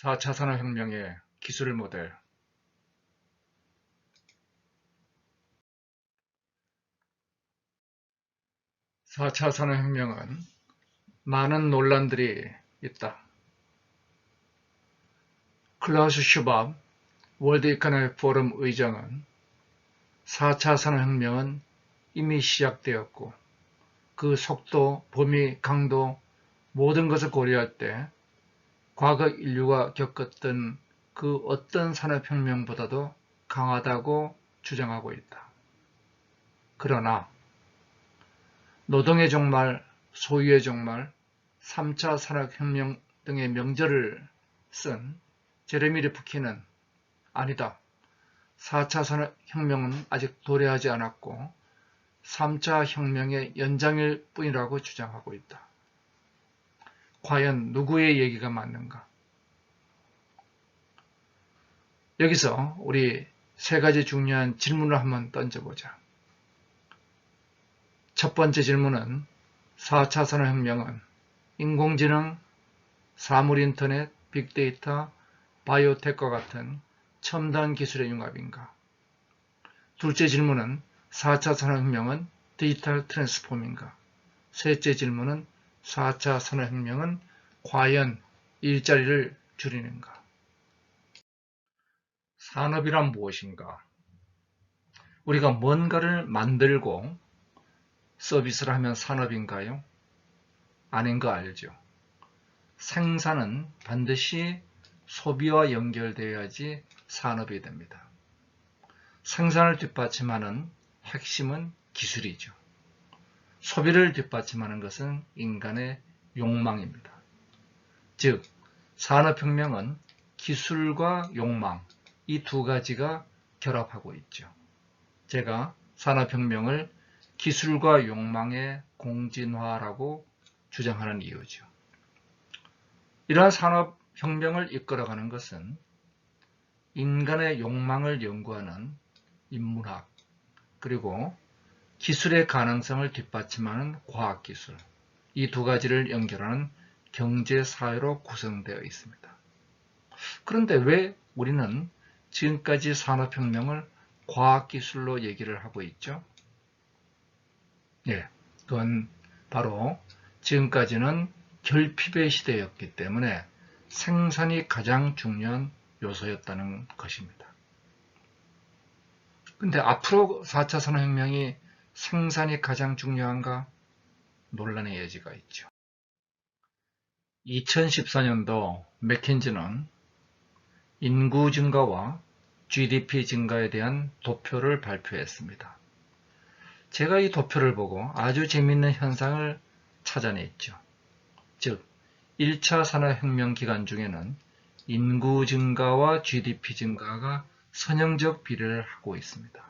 4차 산업혁명의 기술 모델. 4차 산업혁명은 많은 논란들이 있다. 클라우스 슈밥 월드 이코노믹 포럼 의장은 4차 산업혁명은 이미 시작되었고 그 속도, 범위, 강도 모든 것을 고려할 때 과거 인류가 겪었던 그 어떤 산업혁명보다도 강하다고 주장하고 있다. 그러나 노동의 종말, 소유의 종말, 3차 산업혁명 등의 명제를 쓴 제레미 리프킨은 아니다. 4차 산업혁명은 아직 도래하지 않았고 3차 혁명의 연장일 뿐이라고 주장하고 있다. 과연 누구의 얘기가 맞는가? 여기서 우리 세 가지 중요한 질문을 한번 던져보자. 첫 번째 질문은 4차 산업혁명은 인공지능, 사물인터넷, 빅데이터, 바이오텍과 같은 첨단 기술의 융합인가? 둘째 질문은 4차 산업혁명은 디지털 트랜스폼인가? 셋째 질문은 4차 산업혁명은 과연 일자리를 줄이는가? 산업이란 무엇인가? 우리가 뭔가를 만들고 서비스를 하면 산업인가요? 아닌 거 알죠? 생산은 반드시 소비와 연결되어야지 산업이 됩니다. 생산을 뒷받침하는 핵심은 기술이죠. 소비를 뒷받침하는 것은 인간의 욕망입니다. 즉, 산업혁명은 기술과 욕망, 이 두 가지가 결합하고 있죠. 제가 산업혁명을 기술과 욕망의 공진화라고 주장하는 이유죠. 이러한 산업혁명을 이끌어가는 것은 인간의 욕망을 연구하는 인문학, 그리고 기술의 가능성을 뒷받침하는 과학기술, 이 두 가지를 연결하는 경제사회로 구성되어 있습니다. 그런데 왜 우리는 지금까지 산업혁명을 과학기술로 얘기를 하고 있죠? 그건 바로 지금까지는 결핍의 시대였기 때문에 생산이 가장 중요한 요소였다는 것입니다. 근데 앞으로 4차 산업혁명이 생산이 가장 중요한가? 논란의 여지가 있죠. 2014년도 맥킨지는 인구 증가와 GDP 증가에 대한 도표를 발표했습니다. 제가 이 도표를 보고 아주 재미있는 현상을 찾아냈죠. 즉, 1차 산업혁명 기간 중에는 인구 증가와 GDP 증가가 선형적 비례를 하고 있습니다.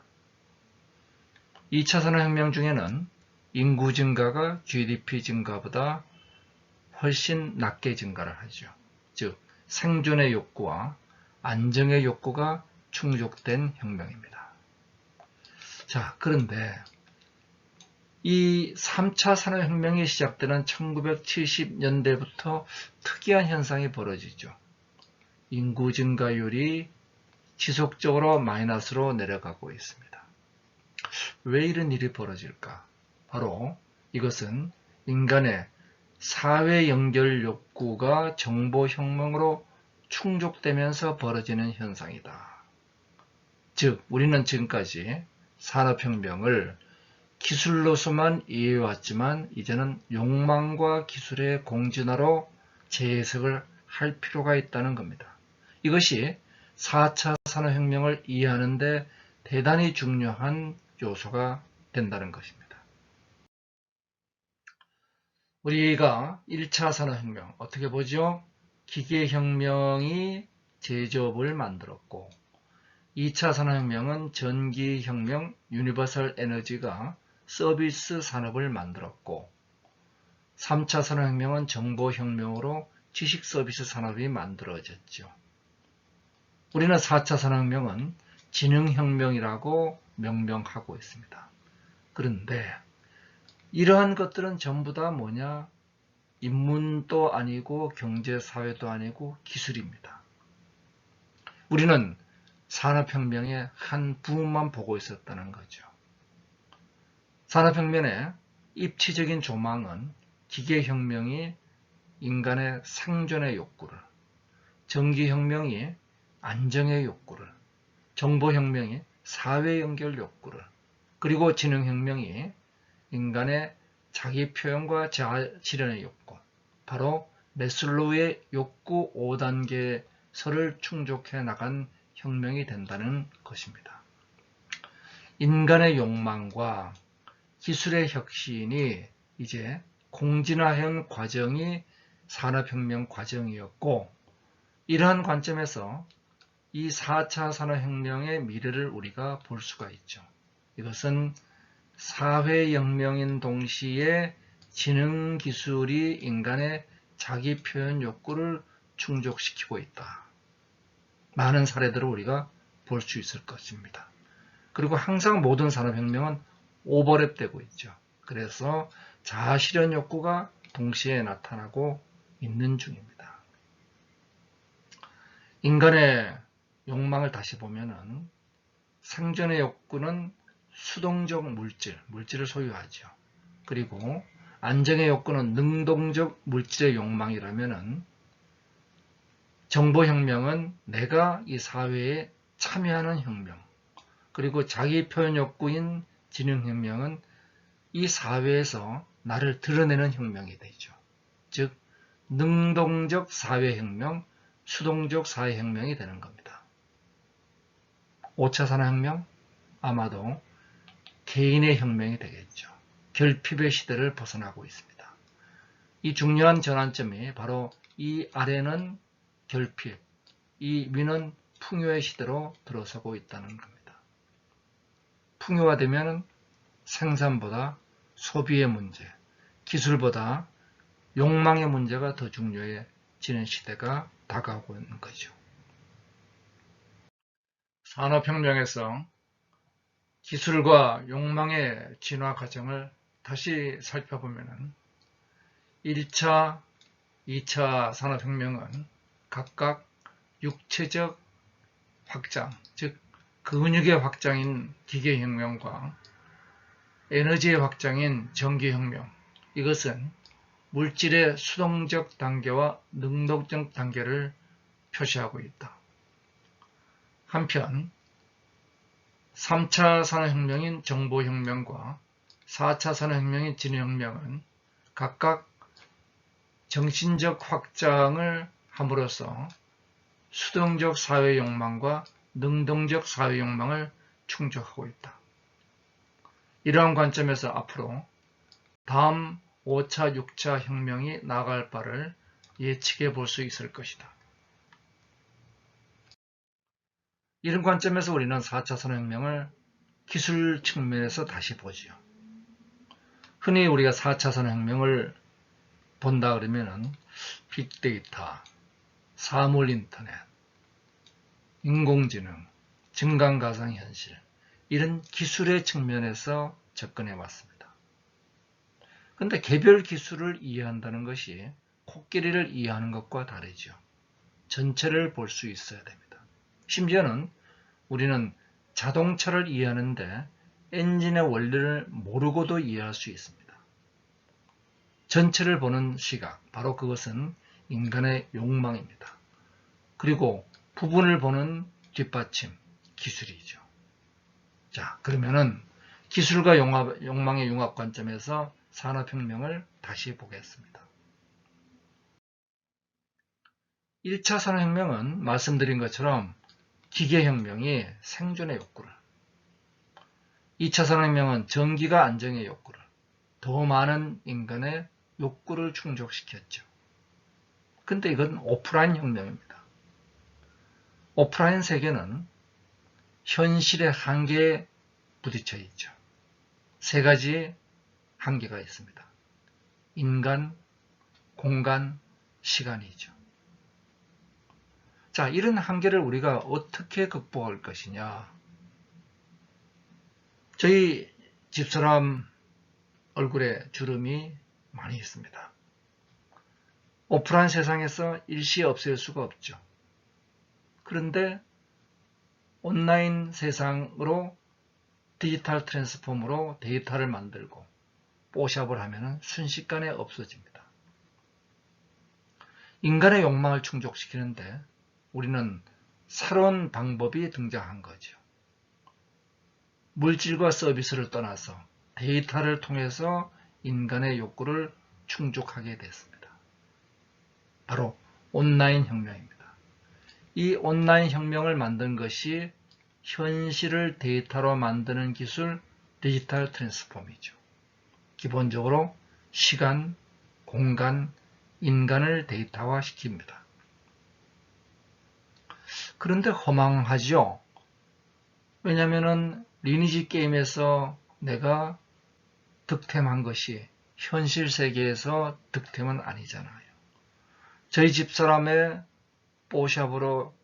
2차 산업혁명 중에는 인구 증가가 GDP 증가보다 훨씬 낮게 증가를 하죠. 즉, 생존의 욕구와 안정의 욕구가 충족된 혁명입니다. 자, 그런데 이 3차 산업혁명이 시작되는 1970년대부터 특이한 현상이 벌어지죠. 인구 증가율이 지속적으로 마이너스로 내려가고 있습니다. 왜 이런 일이 벌어질까? 바로 이것은 인간의 사회 연결 욕구가 정보혁명으로 충족되면서 벌어지는 현상이다. 즉, 우리는 지금까지 산업혁명을 기술로서만 이해해왔지만 이제는 욕망과 기술의 공진화로 재해석을 할 필요가 있다는 겁니다. 이것이 4차 산업혁명을 이해하는 데 대단히 중요한 요소가 된다는 것입니다. 우리가 1차 산업혁명 어떻게 보죠? 기계혁명이 제조업을 만들었고 2차 산업혁명은 전기혁명, 유니버설 에너지가 서비스 산업을 만들었고 3차 산업혁명은 정보혁명으로 지식 서비스 산업이 만들어졌죠. 우리는 4차 산업혁명은 지능혁명이라고 명명하고 있습니다. 그런데 이러한 것들은 전부 다 뭐냐? 인문도 아니고 경제사회도 아니고 기술입니다. 우리는 산업혁명의 한 부분만 보고 있었다는 거죠. 산업혁명의 입체적인 조망은 기계혁명이 인간의 생존의 욕구를, 전기혁명이 안정의 욕구를, 정보혁명이 사회 연결 욕구를, 그리고 지능혁명이 인간의 자기 표현과 자아 실현의 욕구, 바로 매슬로우의 욕구 5단계서를 충족해 나간 혁명이 된다는 것입니다. 인간의 욕망과 기술의 혁신이 이제 공진화한 과정이 산업혁명 과정이었고, 이러한 관점에서 이 4차 산업혁명의 미래를 우리가 볼 수가 있죠. 이것은 사회혁명인 동시에 지능기술이 인간의 자기 표현 욕구를 충족시키고 있다. 많은 사례들을 우리가 볼 수 있을 것입니다. 그리고 항상 모든 산업혁명은 오버랩되고 있죠. 그래서 자아실현 욕구가 동시에 나타나고 있는 중입니다. 인간의 욕망을 다시 보면은 생존의 욕구는 수동적 물질을 소유하죠. 그리고 안정의 욕구는 능동적 물질의 욕망이라면은 정보혁명은 내가 이 사회에 참여하는 혁명, 그리고 자기 표현 욕구인 지능혁명은 이 사회에서 나를 드러내는 혁명이 되죠. 즉, 능동적 사회혁명, 수동적 사회혁명이 되는 겁니다. 5차 산업혁명? 아마도 개인의 혁명이 되겠죠. 결핍의 시대를 벗어나고 있습니다. 이 중요한 전환점이 바로 이 아래는 결핍, 이 위는 풍요의 시대로 들어서고 있다는 겁니다. 풍요화되면 생산보다 소비의 문제, 기술보다 욕망의 문제가 더 중요해지는 시대가 다가오고 있는 거죠. 산업혁명에서 기술과 욕망의 진화 과정을 다시 살펴보면 1차, 2차 산업혁명은 각각 육체적 확장, 즉 근육의 확장인 기계혁명과 에너지의 확장인 전기혁명, 이것은 물질의 수동적 단계와 능동적 단계를 표시하고 있다. 한편 3차 산업혁명인 정보혁명과 4차 산업혁명인 지능혁명은 각각 정신적 확장을 함으로써 수동적 사회욕망과 능동적 사회욕망을 충족하고 있다. 이러한 관점에서 앞으로 다음 5차, 6차 혁명이 나아갈 바를 예측해 볼 수 있을 것이다. 이런 관점에서 우리는 4차 산업혁명을 기술 측면에서 다시 보지요. 흔히 우리가 4차 산업혁명을 본다 그러면은 빅데이터, 사물인터넷, 인공지능, 증강가상현실, 이런 기술의 측면에서 접근해 왔습니다. 그런데 개별 기술을 이해한다는 것이 코끼리를 이해하는 것과 다르죠. 전체를 볼 수 있어야 됩니다. 심지어는 우리는 자동차를 이해하는데 엔진의 원리를 모르고도 이해할 수 있습니다. 전체를 보는 시각, 바로 그것은 인간의 욕망입니다. 그리고 부분을 보는 뒷받침, 기술이죠. 자, 그러면은 기술과 욕망의 융합 관점에서 산업혁명을 다시 보겠습니다. 1차 산업혁명은 말씀드린 것처럼 기계혁명이 생존의 욕구를, 2차 산업혁명은 전기가 안정의 욕구를, 더 많은 인간의 욕구를 충족시켰죠. 근데 이건 오프라인 혁명입니다. 오프라인 세계는 현실의 한계에 부딪혀 있죠. 세 가지 한계가 있습니다. 인간, 공간, 시간이죠. 자, 이런 한계를 우리가 어떻게 극복할 것이냐. 저희 집사람 얼굴에 주름이 많이 있습니다. 오프라인 세상에서 일시에 없앨 수가 없죠. 그런데 온라인 세상으로 디지털 트랜스폼으로 데이터를 만들고 뽀샵을 하면 순식간에 없어집니다. 인간의 욕망을 충족시키는데 우리는 새로운 방법이 등장한 거죠. 물질과 서비스를 떠나서 데이터를 통해서 인간의 욕구를 충족하게 됐습니다. 바로 온라인 혁명입니다. 이 온라인 혁명을 만든 것이 현실을 데이터로 만드는 기술 디지털 트랜스폼이죠. 기본적으로 시간, 공간, 인간을 데이터화 시킵니다. 그런데 허망하죠. 왜냐하면 리니지 게임에서 내가 득템한 것이 현실 세계에서 득템은 아니잖아요. 저희 집사람의 뽀샵으로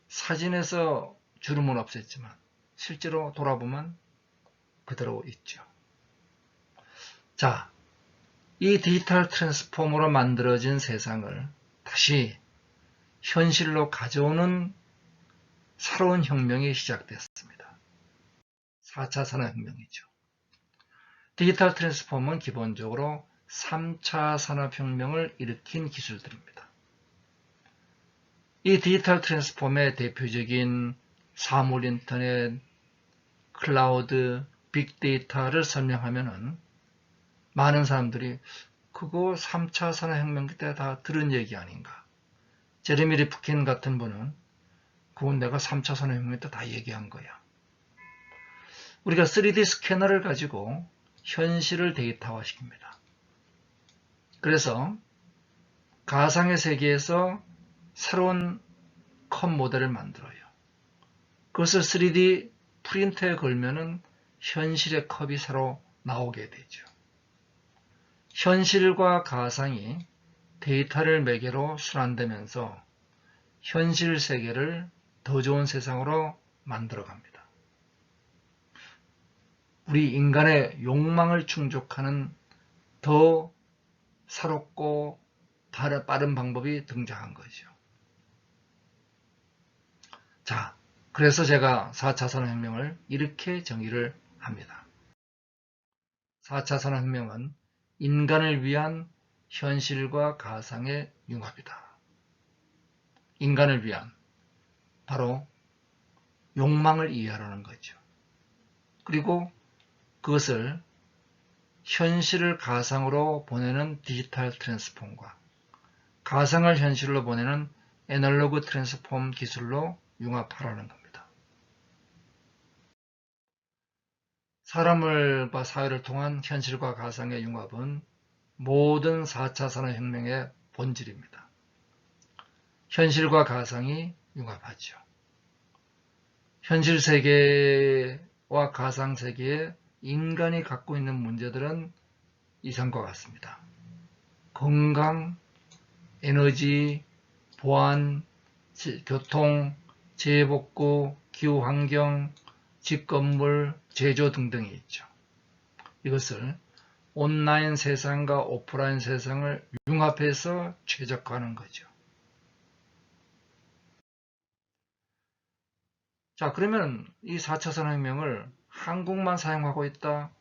사진에서 주름은 없앴지만 실제로 돌아보면 그대로 있죠. 자, 이 디지털 트랜스폼으로 만들어진 세상을 다시 현실로 가져오는 새로운 혁명이 시작됐습니다. 4차 산업혁명이죠. 디지털 트랜스폼은 기본적으로 3차 산업혁명을 일으킨 기술들입니다. 이 디지털 트랜스폼의 대표적인 사물 인터넷, 클라우드, 빅데이터를 설명하면은 많은 사람들이 그거 3차 산업혁명 때 다 들은 얘기 아닌가. 제레미 리프킨 같은 분은 그건 내가 3차 산업혁명 때 다 얘기한 거야. 우리가 3D 스캐너를 가지고 현실을 데이터화시킵니다. 그래서 가상의 세계에서 새로운 컵 모델을 만들어요. 그것을 3D 프린터에 걸면은 현실의 컵이 새로 나오게 되죠. 현실과 가상이 데이터를 매개로 순환되면서 현실 세계를 더 좋은 세상으로 만들어갑니다. 우리 인간의 욕망을 충족하는 더 새롭고 빠른 방법이 등장한 거죠. 자, 그래서 제가 4차 산업혁명을 이렇게 정의를 합니다. 4차 산업혁명은 인간을 위한 현실과 가상의 융합이다. 인간을 위한 바로 욕망을 이해하려는 거죠. 그리고 그것을 현실을 가상으로 보내는 디지털 트랜스폼과 가상을 현실로 보내는 애널로그 트랜스폼 기술로 융합하라는 겁니다. 사람과 사회를 통한 현실과 가상의 융합은 모든 4차 산업혁명의 본질입니다. 현실과 가상이 융합하죠. 현실 세계와 가상 세계에 인간이 갖고 있는 문제들은 이상과 같습니다. 건강, 에너지, 보안, 교통, 재해복구, 기후환경, 집건물, 제조 등등이 있죠. 이것을 온라인 세상과 오프라인 세상을 융합해서 최적화하는 거죠. 자, 그러면 이 4차 산업혁명을 한국만 사용하고 있다?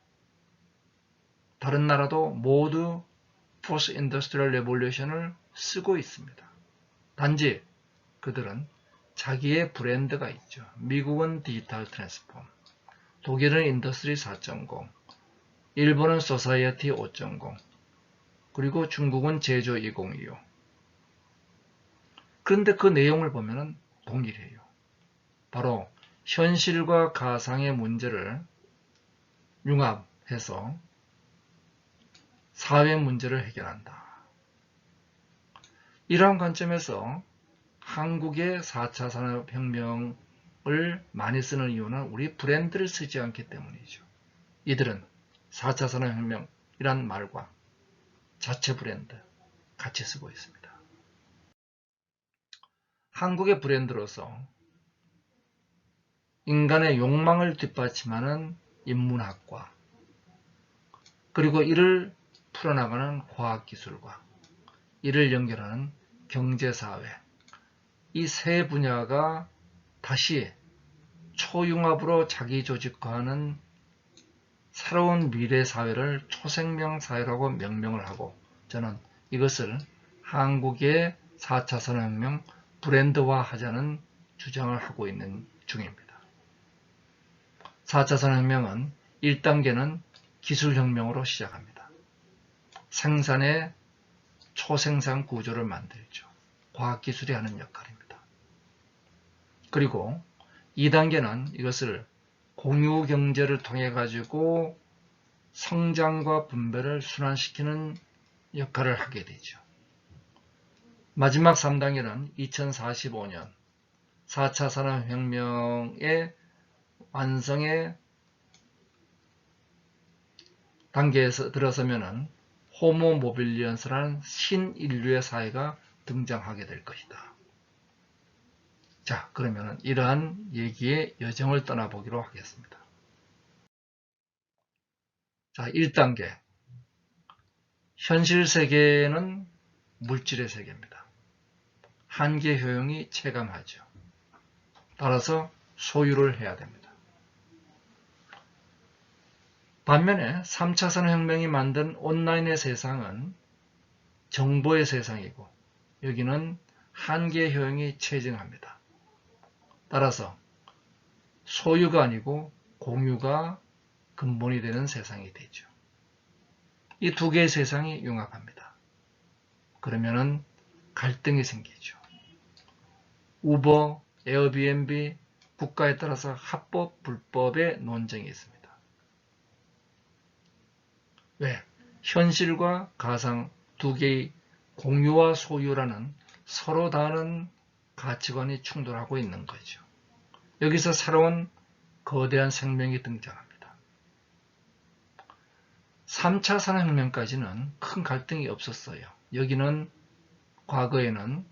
다른 나라도 모두 Fourth Industrial Revolution을 쓰고 있습니다. 단지 그들은 자기의 브랜드가 있죠. 미국은 디지털 트랜스폼, 독일은 인더스트리 4.0, 일본은 소사이어티 5.0, 그리고 중국은 제조 2025. 그런데 그 내용을 보면 동일해요. 바로 현실과 가상의 문제를 융합해서 사회 문제를 해결한다. 이러한 관점에서 한국의 4차 산업혁명을 많이 쓰는 이유는 우리 브랜드를 쓰지 않기 때문이죠. 이들은 4차 산업혁명이란 말과 자체 브랜드 같이 쓰고 있습니다. 한국의 브랜드로서 인간의 욕망을 뒷받침하는 인문학과 그리고 이를 풀어나가는 과학기술과 이를 연결하는 경제사회 이 세 분야가 다시 초융합으로 자기 조직화하는 새로운 미래 사회를 초생명 사회라고 명명을 하고, 저는 이것을 한국의 4차 산업혁명 브랜드화하자는 주장을 하고 있는 중입니다. 4차 산업혁명은 1단계는 기술혁명으로 시작합니다. 생산의 초생산 구조를 만들죠. 과학기술이 하는 역할입니다. 그리고 2단계는 이것을 공유경제를 통해 가지고 성장과 분배를 순환시키는 역할을 하게 되죠. 마지막 3단계는 2045년 4차 산업혁명의 완성의 단계에서 들어서면은 호모 모빌리언스라는 신인류의 사회가 등장하게 될 것이다. 자, 그러면은 이러한 얘기의 여정을 떠나보기로 하겠습니다. 자, 1단계. 현실 세계는 물질의 세계입니다. 한계 효용이 체감하죠. 따라서 소유를 해야 됩니다. 반면에 3차 산업혁명이 만든 온라인의 세상은 정보의 세상이고, 여기는 한계 효용이 체증합니다. 따라서 소유가 아니고 공유가 근본이 되는 세상이 되죠. 이 두 개의 세상이 융합합니다. 그러면은 갈등이 생기죠. 우버, 에어비앤비, 국가에 따라서 합법, 불법의 논쟁이 있습니다. 왜? 현실과 가상 두 개의 공유와 소유라는 서로 다른 가치관이 충돌하고 있는 거죠. 여기서 새로운 거대한 생명이 등장합니다. 3차 산업혁명까지는 큰 갈등이 없었어요. 여기는 과거에는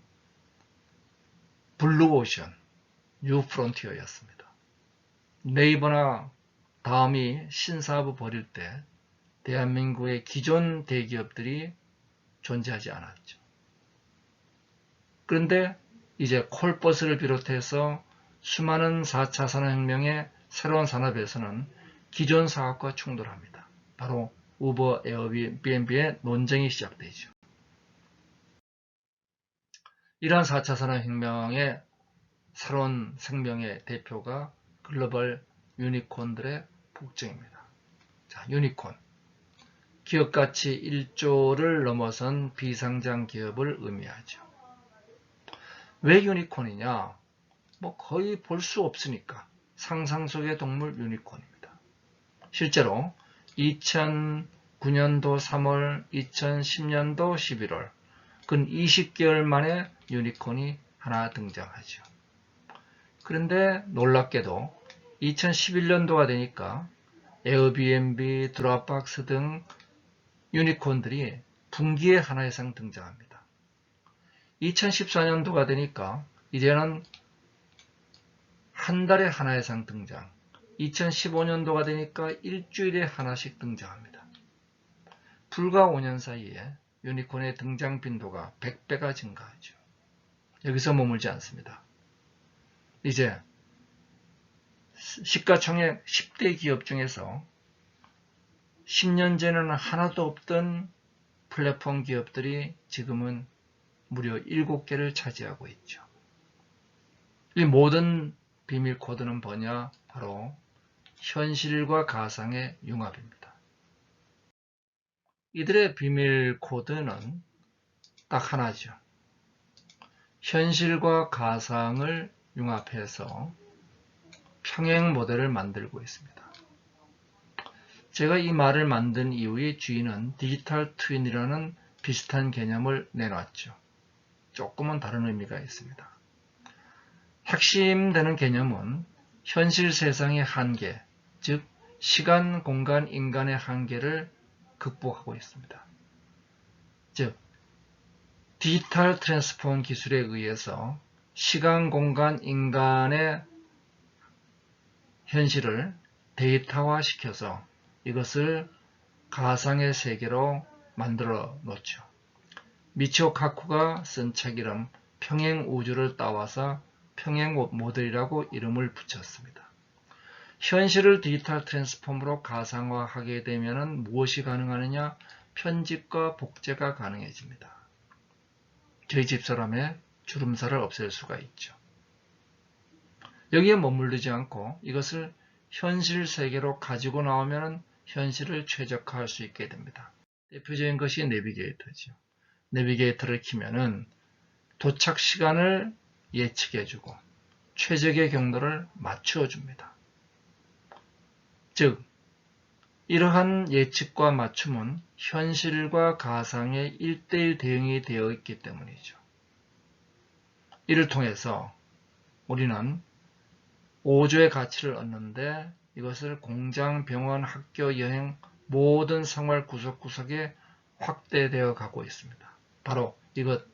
블루오션, 뉴프론티어였습니다. 네이버나 다음이 신사업을 벌일 때 대한민국의 기존 대기업들이 존재하지 않았죠. 그런데 이제 콜버스를 비롯해서 수많은 4차 산업혁명의 새로운 산업에서는 기존 사업과 충돌합니다. 바로 우버, 에어비앤비의 논쟁이 시작되죠. 이러한 4차 산업혁명의 새로운 생명의 대표가 글로벌 유니콘들의 폭증입니다. 자, 유니콘. 기업가치 1조를 넘어선 비상장 기업을 의미하죠. 왜 유니콘이냐? 뭐 거의 볼 수 없으니까. 상상 속의 동물 유니콘입니다. 실제로 2009년도 3월, 2010년도 11월, 근 20개월 만에 유니콘이 하나 등장하죠. 그런데 놀랍게도 2011년도가 되니까 에어비앤비, 드롭박스 등 유니콘들이 분기에 하나 이상 등장합니다. 2014년도가 되니까 이제는 한 달에 하나 이상 등장, 2015년도가 되니까 일주일에 하나씩 등장합니다. 불과 5년 사이에 유니콘의 등장 빈도가 100배가 증가하죠. 여기서 머물지 않습니다. 이제 시가총액 10대 기업 중에서 10년 전에는 하나도 없던 플랫폼 기업들이 지금은 무려 7개를 차지하고 있죠. 이 모든 비밀 코드는 뭐냐? 바로 현실과 가상의 융합입니다. 이들의 비밀 코드는 딱 하나죠. 현실과 가상을 융합해서 평행 모델을 만들고 있습니다. 제가 이 말을 만든 이후에 주인은 디지털 트윈이라는 비슷한 개념을 내놨죠. 조금은 다른 의미가 있습니다. 핵심되는 개념은 현실 세상의 한계, 즉 시간, 공간, 인간의 한계를 극복하고 있습니다. 즉 디지털 트랜스폼 기술에 의해서 시간, 공간, 인간의 현실을 데이터화시켜서 이것을 가상의 세계로 만들어 놓죠. 미치오 카쿠가 쓴 책 이름 평행 우주를 따와서 평행 모델이라고 이름을 붙였습니다. 현실을 디지털 트랜스폼으로 가상화하게 되면 무엇이 가능하느냐? 편집과 복제가 가능해집니다. 저희 집사람의 주름살을 없앨 수가 있죠. 여기에 머무르지 않고 이것을 현실 세계로 가지고 나오면 현실을 최적화할 수 있게 됩니다. 대표적인 것이 내비게이터죠. 내비게이터를 키면은 도착 시간을 예측해주고 최적의 경로를 맞추어 줍니다. 즉, 이러한 예측과 맞춤은 현실과 가상의 1:1 대응이 되어 있기 때문이죠. 이를 통해서 우리는 5조의 가치를 얻는데 이것을 공장, 병원, 학교, 여행 모든 생활 구석구석에 확대되어 가고 있습니다. 바로 이것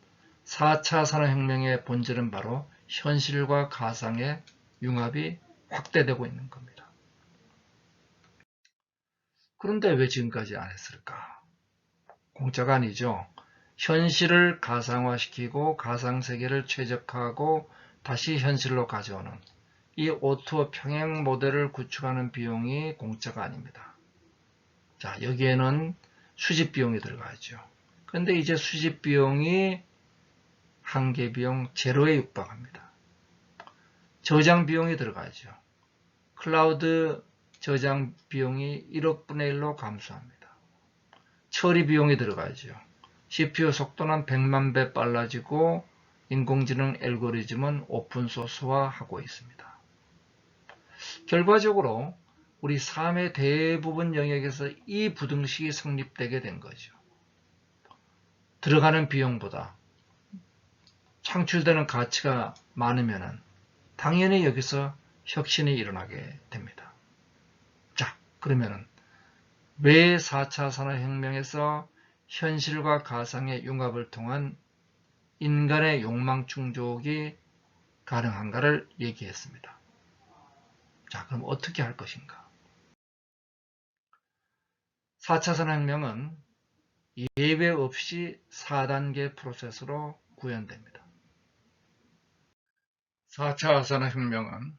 4차 산업혁명의 본질은 바로 현실과 가상의 융합이 확대되고 있는 겁니다. 그런데 왜 지금까지 안 했을까? 공짜가 아니죠. 현실을 가상화시키고 가상세계를 최적화하고 다시 현실로 가져오는 이 O2O 평행 모델을 구축하는 비용이 공짜가 아닙니다. 자, 여기에는 수집 비용이 들어가죠. 그런데 이제 수집 비용이 한계 비용 제로에 육박합니다. 저장 비용이 들어가죠. 클라우드 저장 비용이 1억 분의 1로 감소합니다. 처리 비용이 들어가죠. CPU 속도는 100만 배 빨라지고 인공지능 알고리즘은 오픈소스화하고 있습니다. 결과적으로 우리 삶의 대부분 영역에서 이 부등식이 성립되게 된 거죠. 들어가는 비용보다 창출되는 가치가 많으면 당연히 여기서 혁신이 일어나게 됩니다. 자, 그러면은 왜 4차 산업혁명에서 현실과 가상의 융합을 통한 인간의 욕망 충족이 가능한가를 얘기했습니다. 자, 그럼 어떻게 할 것인가? 4차 산업혁명은 예외 없이 4단계 프로세스로 구현됩니다. 4차 산업혁명은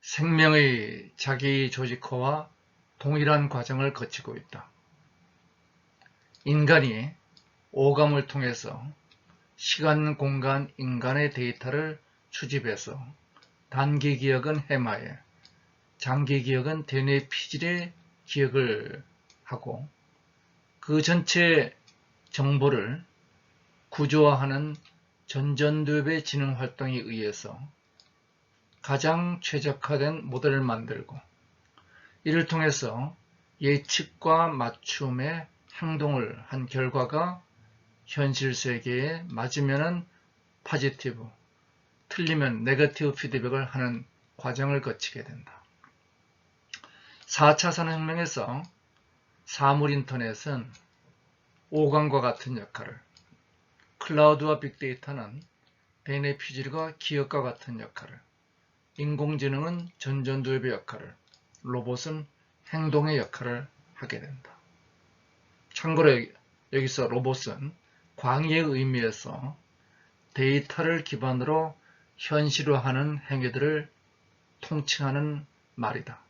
생명의 자기 조직화와 동일한 과정을 거치고 있다. 인간이 오감을 통해서 시간, 공간, 인간의 데이터를 수집해서 단기 기억은 해마에, 장기 기억은 DNA 피질에 기억을 하고 그 전체 정보를 구조화하는 전전두엽의 지능 활동에 의해서 가장 최적화된 모델을 만들고 이를 통해서 예측과 맞춤의 행동을 한 결과가 현실 세계에 맞으면 포지티브, 틀리면 네거티브 피드백을 하는 과정을 거치게 된다. 4차 산업혁명에서 사물 인터넷은 오감과 같은 역할을, 클라우드와 빅데이터는 DNA 피질과 기억과 같은 역할을, 인공지능은 전전두엽의 역할을, 로봇은 행동의 역할을 하게 된다. 참고로 여기서 로봇은 광의의 의미에서 데이터를 기반으로 현실화하는 행위들을 통칭하는 말이다.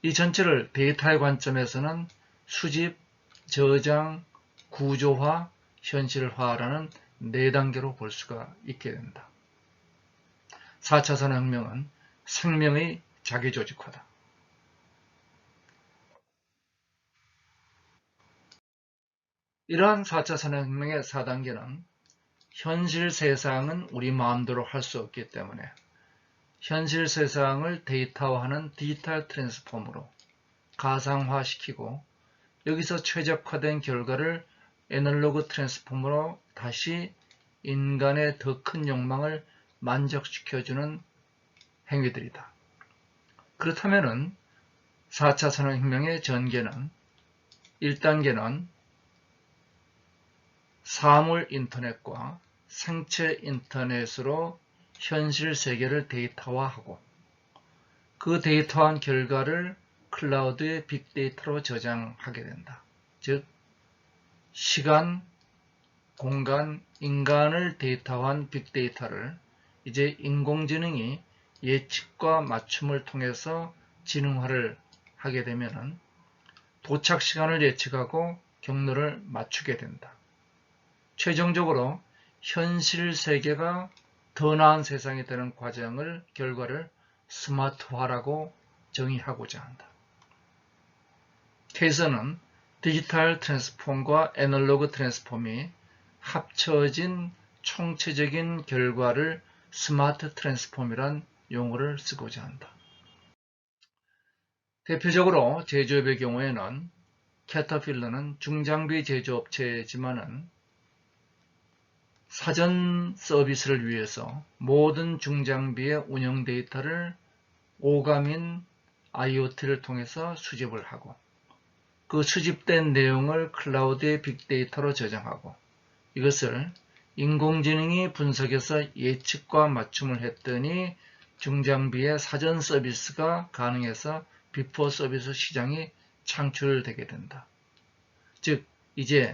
이 전체를 데이터의 관점에서는 수집, 저장, 구조화, 현실화라는 4단계로 볼 수가 있게 된다. 4차 산업혁명은 생명의 자기조직화다. 이러한 4차 산업혁명의 4단계는 현실 세상은 우리 마음대로 할 수 없기 때문에 현실 세상을 데이터화하는 디지털 트랜스폼으로 가상화시키고 여기서 최적화된 결과를 애널로그 트랜스폼으로 다시 인간의 더 큰 욕망을 만족시켜주는 행위들이다. 그렇다면 4차 산업혁명의 전개는 1단계는 사물 인터넷과 생체 인터넷으로 현실 세계를 데이터화하고 그 데이터화한 결과를 클라우드의 빅데이터로 저장하게 된다. 즉, 시간, 공간, 인간을 데이터화한 빅데이터를 이제 인공지능이 예측과 맞춤을 통해서 지능화를 하게 되면 도착 시간을 예측하고 경로를 맞추게 된다. 최종적으로 현실 세계가 더 나은 세상이 되는 결과를 스마트화라고 정의하고자 한다. 케이서는 디지털 트랜스폼과 애널로그 트랜스폼이 합쳐진 총체적인 결과를 스마트 트랜스폼이란 용어를 쓰고자 한다. 대표적으로 제조업의 경우에는 캐터필러는 중장비 제조업체지만은 사전 서비스를 위해서 모든 중장비의 운영 데이터를 오감인 IoT를 통해서 수집을 하고 그 수집된 내용을 클라우드의 빅데이터로 저장하고 이것을 인공지능이 분석해서 예측과 맞춤을 했더니 중장비의 사전 서비스가 가능해서 비포 서비스 시장이 창출되게 된다. 즉 이제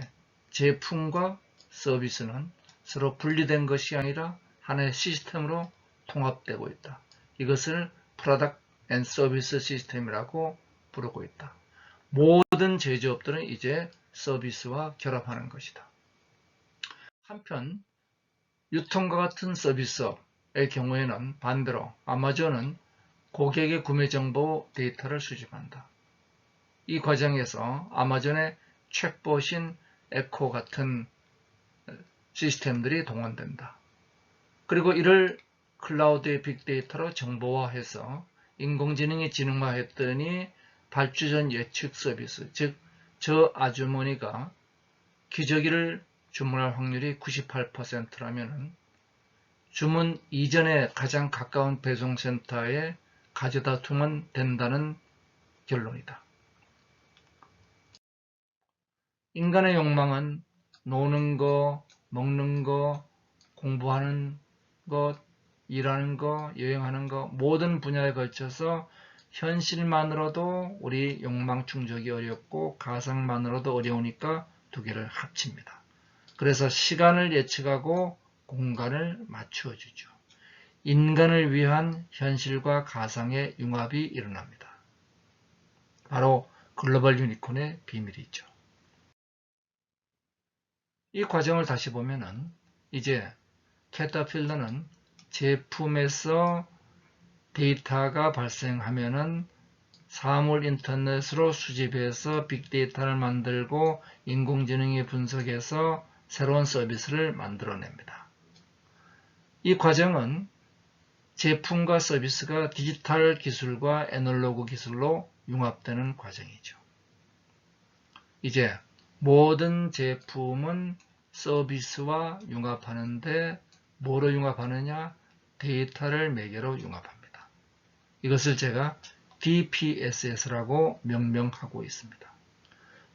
제품과 서비스는 서로 분리된 것이 아니라 하나의 시스템으로 통합되고 있다. 이것을 프로덕트 앤 서비스 시스템이라고 부르고 있다. 모든 제조업들은 이제 서비스와 결합하는 것이다. 한편 유통과 같은 서비스의 경우에는 반대로 아마존은 고객의 구매 정보 데이터를 수집한다. 이 과정에서 아마존의 챗봇인 에코 같은 시스템들이 동원된다. 그리고 이를 클라우드의 빅데이터로 정보화해서 인공지능이 지능화했더니 발주전 예측 서비스, 즉 저 아주머니가 기저귀를 주문할 확률이 98%라면 주문 이전에 가장 가까운 배송센터에 가져다 두면 된다는 결론이다. 인간의 욕망은 노는 거, 먹는 거, 공부하는 것, 일하는 거, 여행하는 거 모든 분야에 걸쳐서 현실만으로도 우리 욕망 충족이 어렵고 가상만으로도 어려우니까 두 개를 합칩니다. 그래서 시간을 예측하고 공간을 맞추어 주죠. 인간을 위한 현실과 가상의 융합이 일어납니다. 바로 글로벌 유니콘의 비밀이죠. 이 과정을 다시 보면은 이제 캐터필러는 제품에서 데이터가 발생하면은 사물 인터넷으로 수집해서 빅데이터를 만들고 인공지능이 분석해서 새로운 서비스를 만들어냅니다. 이 과정은 제품과 서비스가 디지털 기술과 애널로그 기술로 융합되는 과정이죠. 이제 모든 제품은 서비스와 융합하는데 뭐로 융합하느냐? 데이터를 매개로 융합합니다. 이것을 제가 DPSS라고 명명하고 있습니다.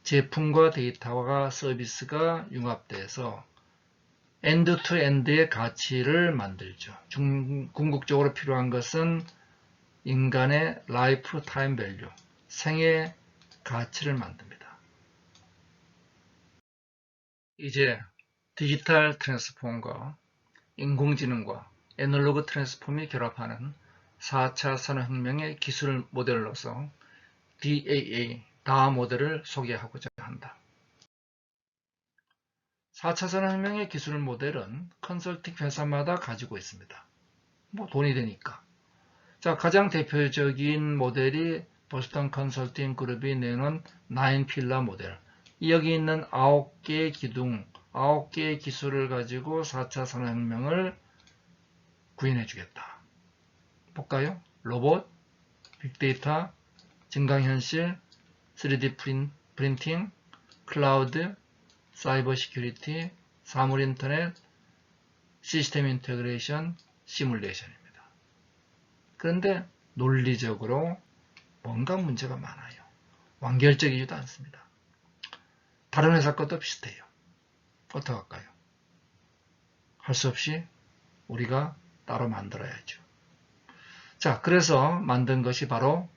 제품과 데이터와 서비스가 융합돼서 엔드-투-엔드의 가치를 만들죠. 궁극적으로 필요한 것은 인간의 라이프 타임 밸류, 생애 가치를 만듭니다. 이제 디지털 트랜스폼과 인공지능과 애널로그 트랜스폼이 결합하는 4차 산업혁명의 기술 모델로서 DAA, DA 모델을 소개하고자 한다. 4차 산업혁명의 기술 모델은 컨설팅 회사마다 가지고 있습니다. 뭐 돈이 되니까. 자, 가장 대표적인 모델이 보스턴 컨설팅 그룹이 내놓은 9필러 모델. 여기 있는 9개의 기둥, 9개의 기술을 가지고 4차 산업혁명을 구현해 주겠다. 볼까요? 로봇, 빅데이터, 증강현실, 3D 프린팅, 클라우드, 사이버 시큐리티, 사물 인터넷, 시스템 인테그레이션, 시뮬레이션입니다. 그런데 논리적으로 뭔가 문제가 많아요. 완결적이지도 않습니다. 다른 회사 것도 비슷해요. 어떡할까요? 할 수 없이 우리가 따로 만들어야죠. 자, 그래서 만든 것이 바로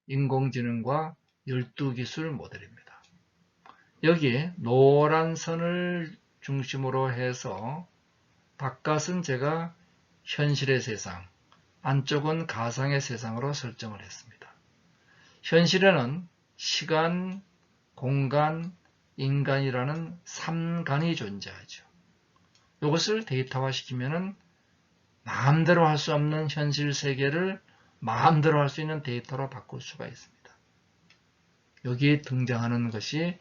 인공지능과 12기술 모델입니다. 여기 노란 선을 중심으로 해서 바깥은 제가 현실의 세상, 안쪽은 가상의 세상으로 설정을 했습니다. 현실에는 시간, 공간, 인간이라는 3간이 존재하죠. 이것을 데이터화시키면 마음대로 할 수 없는 현실 세계를 마음대로 할 수 있는 데이터로 바꿀 수가 있습니다. 여기에 등장하는 것이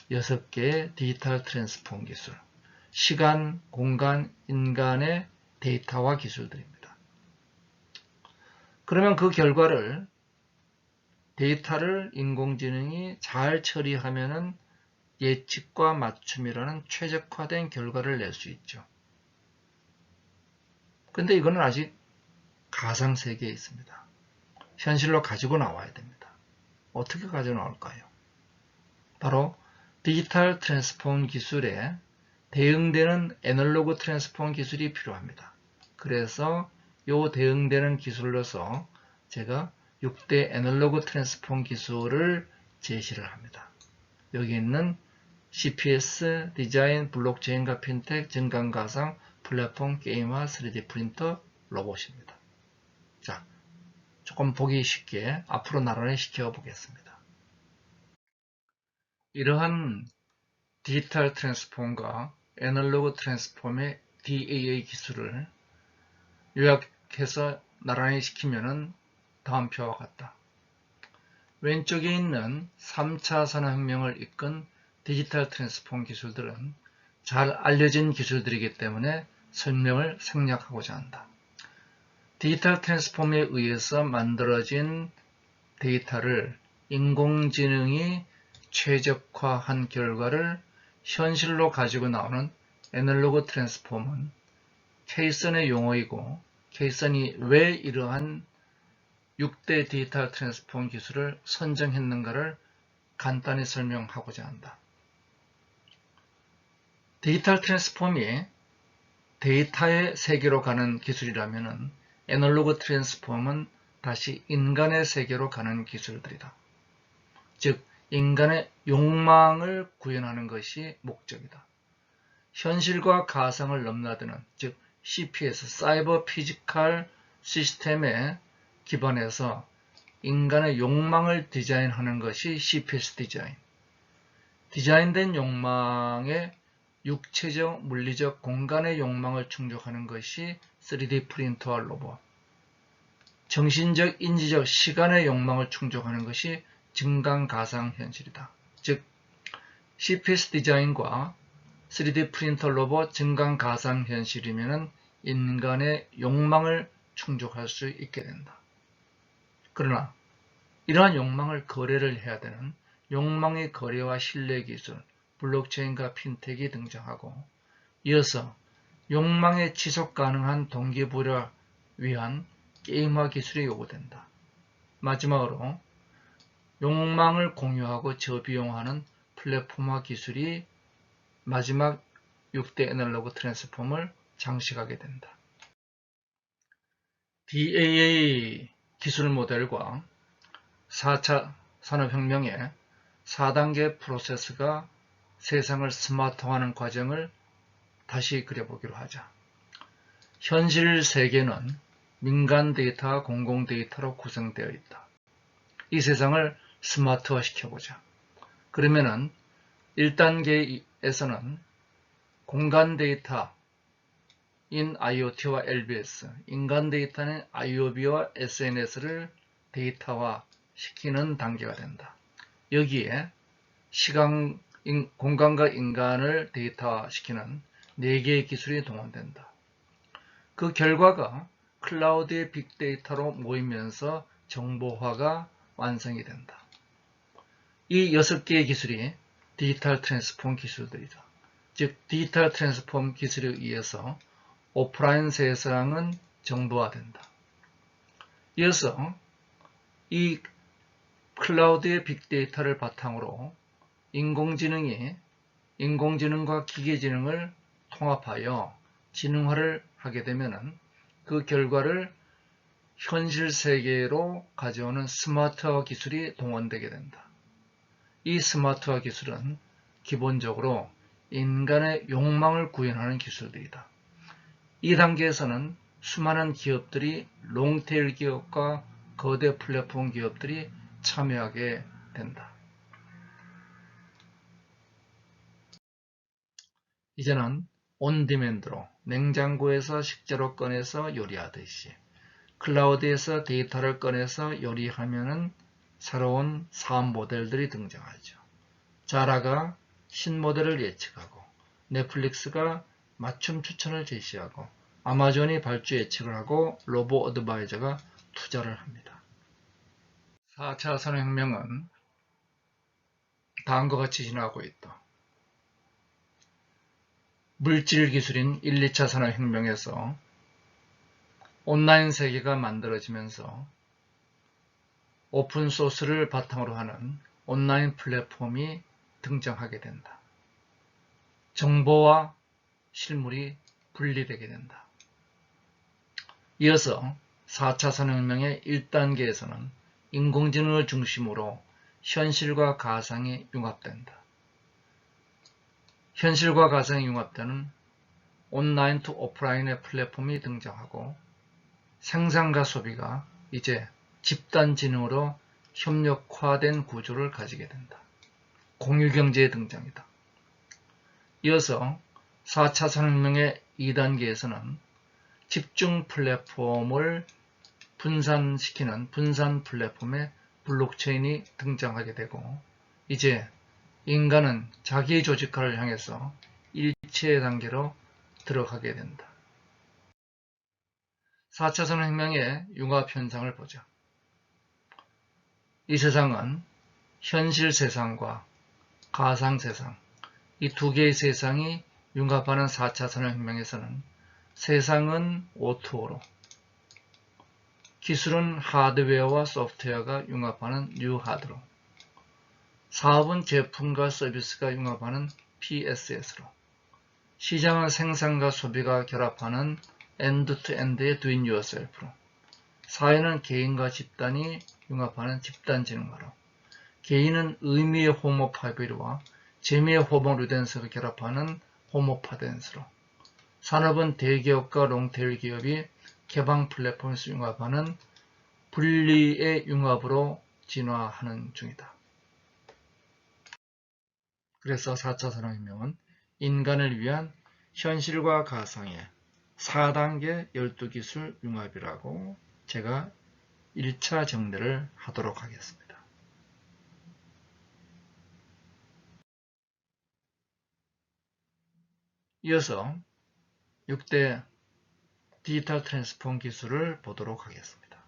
6개의 디지털 트랜스폼 기술, 시간, 공간, 인간의 데이터화 기술들입니다. 그러면 그 결과를 데이터를 인공지능이 잘 처리하면 예측과 맞춤이라는 최적화된 결과를 낼 수 있죠. 근데 이거는 아직 가상세계에 있습니다. 현실로 가지고 나와야 됩니다. 어떻게 가지고 나올까요? 바로 디지털 트랜스폼 기술에 대응되는 애널로그 트랜스폼 기술이 필요합니다. 그래서 이 대응되는 기술로서 제가 6대 애널로그 트랜스폼 기술을 제시를 합니다. 여기 있는 CPS, 디자인, 블록체인과 핀텍, 증강가상, 플랫폼, 게임화, 3D 프린터, 로봇입니다. 자, 조금 보기 쉽게 앞으로 나란히 시켜 보겠습니다. 이러한 디지털 트랜스폼과 애널로그 트랜스폼의 DAA 기술을 요약해서 나란히 시키면 다음 표와 같다. 왼쪽에 있는 3차 산업혁명을 이끈 디지털 트랜스폼 기술들은 잘 알려진 기술들이기 때문에 설명을 생략하고자 한다. 디지털 트랜스폼에 의해서 만들어진 데이터를 인공지능이 최적화한 결과를 현실로 가지고 나오는 애널로그 트랜스폼은 케이슨의 용어이고 케이슨이 왜 이러한 6대 디지털 트랜스폼 기술을 선정했는가를 간단히 설명하고자 한다. 디지털 트랜스폼이 데이터의 세계로 가는 기술이라면 애널로그 트랜스폼은 다시 인간의 세계로 가는 기술들이다. 즉 인간의 욕망을 구현하는 것이 목적이다. 현실과 가상을 넘나드는 즉 CPS, 사이버 피지컬 시스템에 기반해서 인간의 욕망을 디자인하는 것이 CPS 디자인. 디자인된 욕망의 육체적, 물리적, 공간의 욕망을 충족하는 것이 3D 프린터와 로봇. 정신적, 인지적, 시간의 욕망을 충족하는 것이 증강가상현실이다. 즉, CPS 디자인과 3D 프린터 로봇 증강가상현실이면 인간의 욕망을 충족할 수 있게 된다. 그러나 이러한 욕망을 거래를 해야 되는 욕망의 거래와 신뢰 기술, 블록체인과 핀텍이 등장하고 이어서 욕망의 지속 가능한 동기부여를 위한 게임화 기술이 요구된다. 마지막으로 욕망을 공유하고 저비용하는 플랫폼화 기술이 마지막 6대 애널로그 트랜스폼을 장식하게 된다. DAA 기술 모델과 4차 산업혁명의 4단계 프로세스가 세상을 스마트화하는 과정을 다시 그려보기로 하자. 현실 세계는 민간 데이터와 공공 데이터로 구성되어 있다. 이 세상을 스마트화 시켜보자. 그러면은 1단계에서는 공간 데이터인 IoT와 LBS, 인간 데이터는 IoB와 SNS를 데이터화 시키는 단계가 된다. 여기에 공간과 인간을 데이터화 시키는 4개의 기술이 동원된다. 그 결과가 클라우드의 빅데이터로 모이면서 정보화가 완성이 된다. 이 6개의 기술이 디지털 트랜스폼 기술들이다. 즉 디지털 트랜스폼 기술에 의해서 오프라인 세상은 정보화된다. 이어서 이 클라우드의 빅데이터를 바탕으로 인공지능과 기계지능을 통합하여 지능화를 하게 되면 그 결과를 현실 세계로 가져오는 스마트화 기술이 동원되게 된다. 이 스마트화 기술은 기본적으로 인간의 욕망을 구현하는 기술들이다. 이 단계에서는 수많은 기업들이 롱테일 기업과 거대 플랫폼 기업들이 참여하게 된다. 이제는 온디맨드로 냉장고에서 식재료 꺼내서 요리하듯이 클라우드에서 데이터를 꺼내서 요리하면은 새로운 사업 모델들이 등장하죠. 자라가 신모델을 예측하고 넷플릭스가 맞춤 추천을 제시하고 아마존이 발주 예측을 하고 로보 어드바이저가 투자를 합니다. 4차 산업혁명은 다음과 같이 진행하고 있다. 물질 기술인 1, 2차 산업혁명에서 온라인 세계가 만들어지면서 오픈소스를 바탕으로 하는 온라인 플랫폼이 등장하게 된다. 정보와 실물이 분리되게 된다. 이어서 4차 산업혁명의 1단계에서는 인공지능을 중심으로 현실과 가상이 융합된다. 현실과 가상이 융합되는 온라인 투 오프라인의 플랫폼이 등장하고 생산과 소비가 이제 집단지능으로 협력화된 구조를 가지게 된다. 공유경제의 등장이다. 이어서 4차 산업혁명의 2단계에서는 집중 플랫폼을 분산시키는 분산 플랫폼의 블록체인이 등장하게 되고 이제 인간은 자기 조직화를 향해서 일체의 단계로 들어가게 된다. 4차 산업혁명의 융합 현상을 보자. 이 세상은 현실 세상과 가상 세상, 이 두 개의 세상이 융합하는 4차 산업혁명에서는 세상은 O2O로, 기술은 하드웨어와 소프트웨어가 융합하는 뉴하드로, 사업은 제품과 서비스가 융합하는 PSS로, 시장은 생산과 소비가 결합하는 엔드-투-엔드의 doing yourself로, 사회는 개인과 집단이 융합하는 집단지능화로, 개인은 의미의 호모파비르와 재미의 호모루덴스가 결합하는 호모파덴스로, 산업은 대기업과 롱테일 기업이 개방 플랫폼에서 융합하는 분리의 융합으로 진화하는 중이다. 그래서 4차 산업혁명은 인간을 위한 현실과 가상의 4단계 12기술 융합이라고 제가 1차 정리를 하도록 하겠습니다. 이어서 6대 디지털 트랜스폼 기술을 보도록 하겠습니다.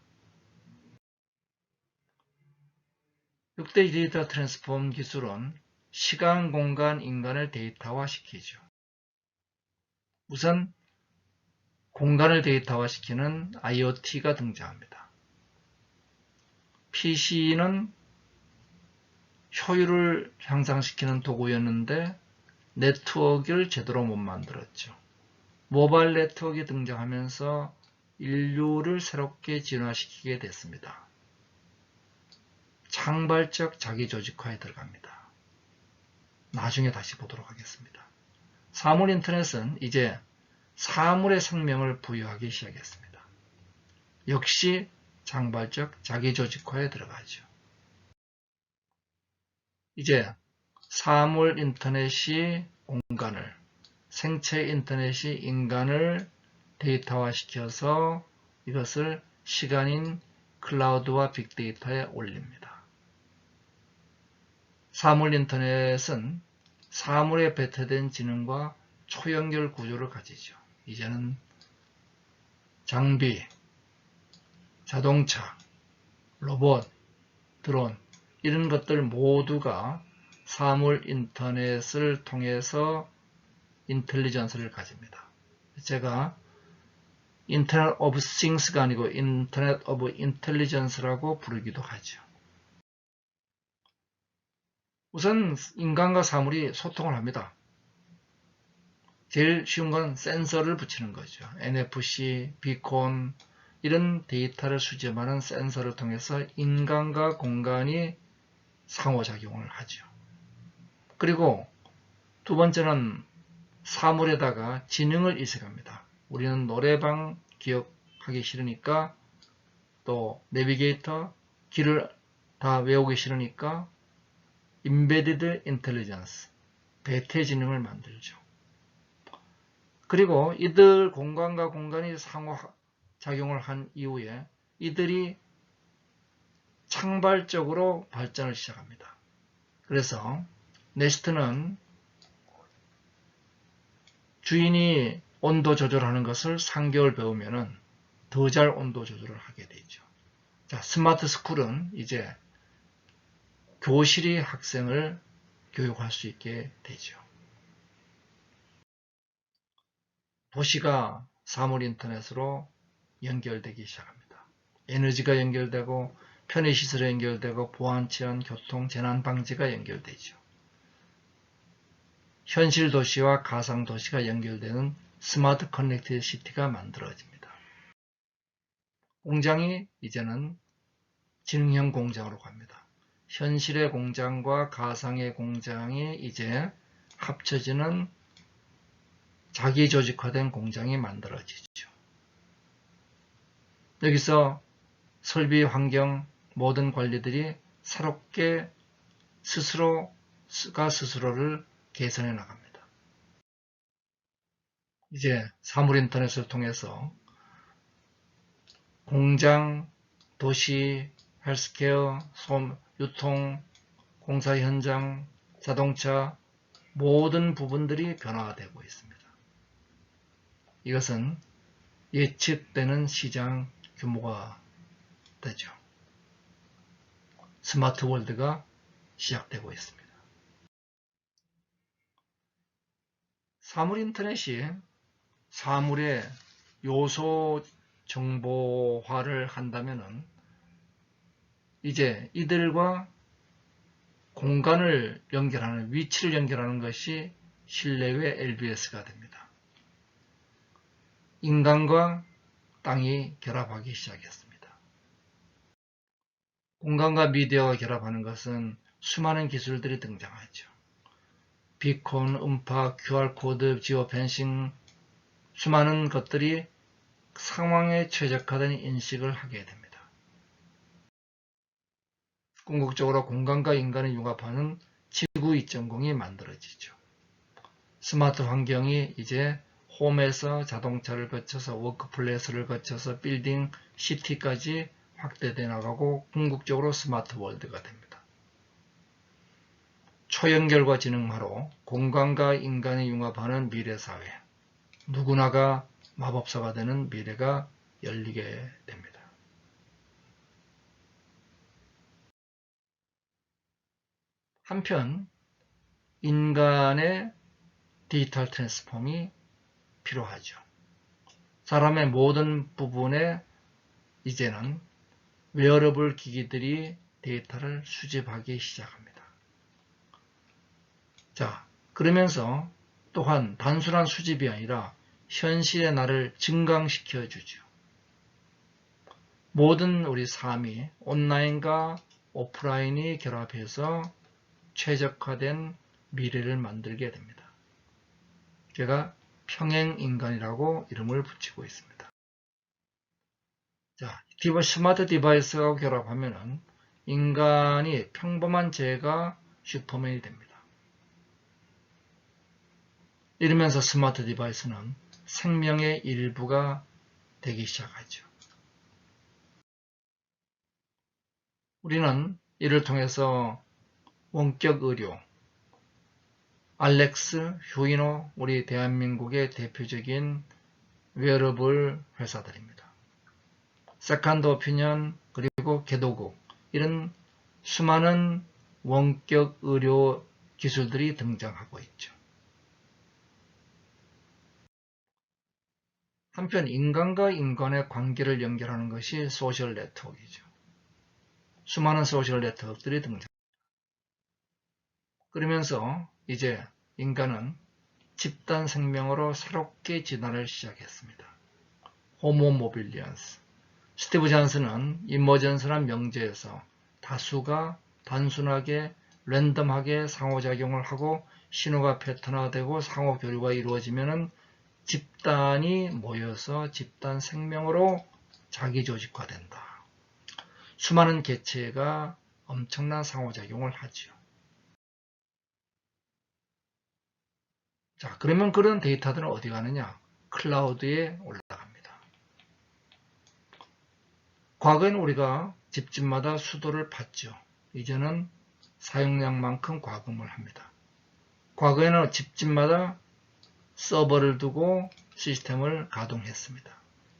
6대 디지털 트랜스폼 기술은 시간, 공간, 인간을 데이터화시키죠. 우선 공간을 데이터화시키는 IoT가 등장합니다. PC는 효율을 향상시키는 도구였는데 네트워크를 제대로 못 만들었죠. 모바일 네트워크가 등장하면서 인류를 새롭게 진화시키게 됐습니다. 창발적 자기조직화에 들어갑니다. 나중에 다시 보도록 하겠습니다. 사물 인터넷은 이제 사물의 생명을 부여하기 시작했습니다. 역시 창발적 자기조직화에 들어가죠. 이제 사물 인터넷이 공간을, 생체 인터넷이 인간을 데이터화시켜서 이것을 시간인 클라우드와 빅데이터에 올립니다. 사물 인터넷은 사물에 배태된 지능과 초연결 구조를 가지죠. 이제는 장비, 자동차, 로봇, 드론 이런 것들 모두가 사물 인터넷을 통해서 인텔리전스를 가집니다. 제가 인터넷 오브 싱스가 아니고 인터넷 오브 인텔리전스라고 부르기도 하죠. 우선 인간과 사물이 소통을 합니다. 제일 쉬운 건 센서를 붙이는 거죠. NFC, 비콘 이런 데이터를 수집하는 센서를 통해서 인간과 공간이 상호작용을 하죠. 그리고 두 번째는 사물에다가 지능을 이식합니다. 우리는 노래방 기억하기 싫으니까, 또 내비게이터 길을 다 외우기 싫으니까 Embedded Intelligence, 배태지능을 만들죠. 그리고 이들 공간과 공간이 상호작용을 한 이후에 이들이 창발적으로 발전을 시작합니다. 그래서 네스트는 주인이 온도 조절하는 것을 3개월 배우면은 더 잘 온도 조절을 하게 되죠. 자, 스마트 스쿨은 이제 교실이 학생을 교육할 수 있게 되죠. 도시가 사물 인터넷으로 연결되기 시작합니다. 에너지가 연결되고 편의시설에 연결되고 보안치안, 교통, 재난방지가 연결되죠. 현실 도시와 가상 도시가 연결되는 스마트 커넥티드 시티가 만들어집니다. 공장이 이제는 지능형 공장으로 갑니다. 현실의 공장과 가상의 공장이 이제 합쳐지는 자기 조직화된 공장이 만들어지죠. 여기서 설비, 환경, 모든 관리들이 새롭게 스스로가 스스로를 개선해 나갑니다. 이제 사물 인터넷을 통해서 공장, 도시, 헬스케어, 유통, 공사 현장, 자동차 모든 부분들이 변화되고 있습니다. 이것은 예측되는 시장 규모가 되죠. 스마트 월드가 시작되고 있습니다. 사물 인터넷이 사물의 요소 정보화를 한다면은 이제 이들과 공간을 연결하는, 위치를 연결하는 것이 실내외 LBS가 됩니다. 인간과 땅이 결합하기 시작했습니다. 공간과 미디어가 결합하는 것은 수많은 기술들이 등장하죠. 비콘, 음파, QR코드, 지오펜싱, 수많은 것들이 상황에 최적화된 인식을 하게 됩니다. 궁극적으로 공간과 인간을 융합하는 지구 2.0이 만들어지죠. 스마트 환경이 이제 홈에서 자동차를 거쳐서 워크플레이스를 거쳐서 빌딩, 시티까지 확대돼 나가고 궁극적으로 스마트 월드가 됩니다. 초연결과 지능화로 공간과 인간이 융합하는 미래사회, 누구나가 마법사가 되는 미래가 열리게 됩니다. 한편 인간의 디지털 트랜스폼이 필요하죠. 사람의 모든 부분에 이제는 웨어러블 기기들이 데이터를 수집하기 시작합니다. 자, 그러면서 또한 단순한 수집이 아니라 현실의 나를 증강시켜 주죠. 모든 우리 삶이 온라인과 오프라인이 결합해서 최적화된 미래를 만들게 됩니다. 제가 평행인간이라고 이름을 붙이고 있습니다. 자, 스마트 디바이스하고 결합하면 인간이 평범한 제가 슈퍼맨이 됩니다. 이러면서 스마트 디바이스는 생명의 일부가 되기 시작하죠. 우리는 이를 통해서 원격 의료, 알렉스, 휴이노, 우리 대한민국의 대표적인 웨어러블 회사들입니다. 세컨드 오피니언, 그리고 개도국, 이런 수많은 원격 의료 기술들이 등장하고 있죠. 한편 인간과 인간의 관계를 연결하는 것이 소셜 네트워크이죠. 수많은 소셜 네트워크들이 등장합니다. 그러면서 이제 인간은 집단 생명으로 새롭게 진화를 시작했습니다. 호모 모빌리언스. 스티브 잔슨은 이머전스란 명제에서 다수가 단순하게 랜덤하게 상호작용을 하고 신호가 패턴화되고 상호교류가 이루어지면 집단이 모여서 집단 생명으로 자기조직화된다. 수많은 개체가 엄청난 상호작용을 하지요. 자, 그러면 그런 데이터들은 어디 가느냐? 클라우드에 올라갑니다. 과거에는 우리가 집집마다 수도를 팠죠. 이제는 사용량만큼 과금을 합니다. 과거에는 집집마다 서버를 두고 시스템을 가동했습니다.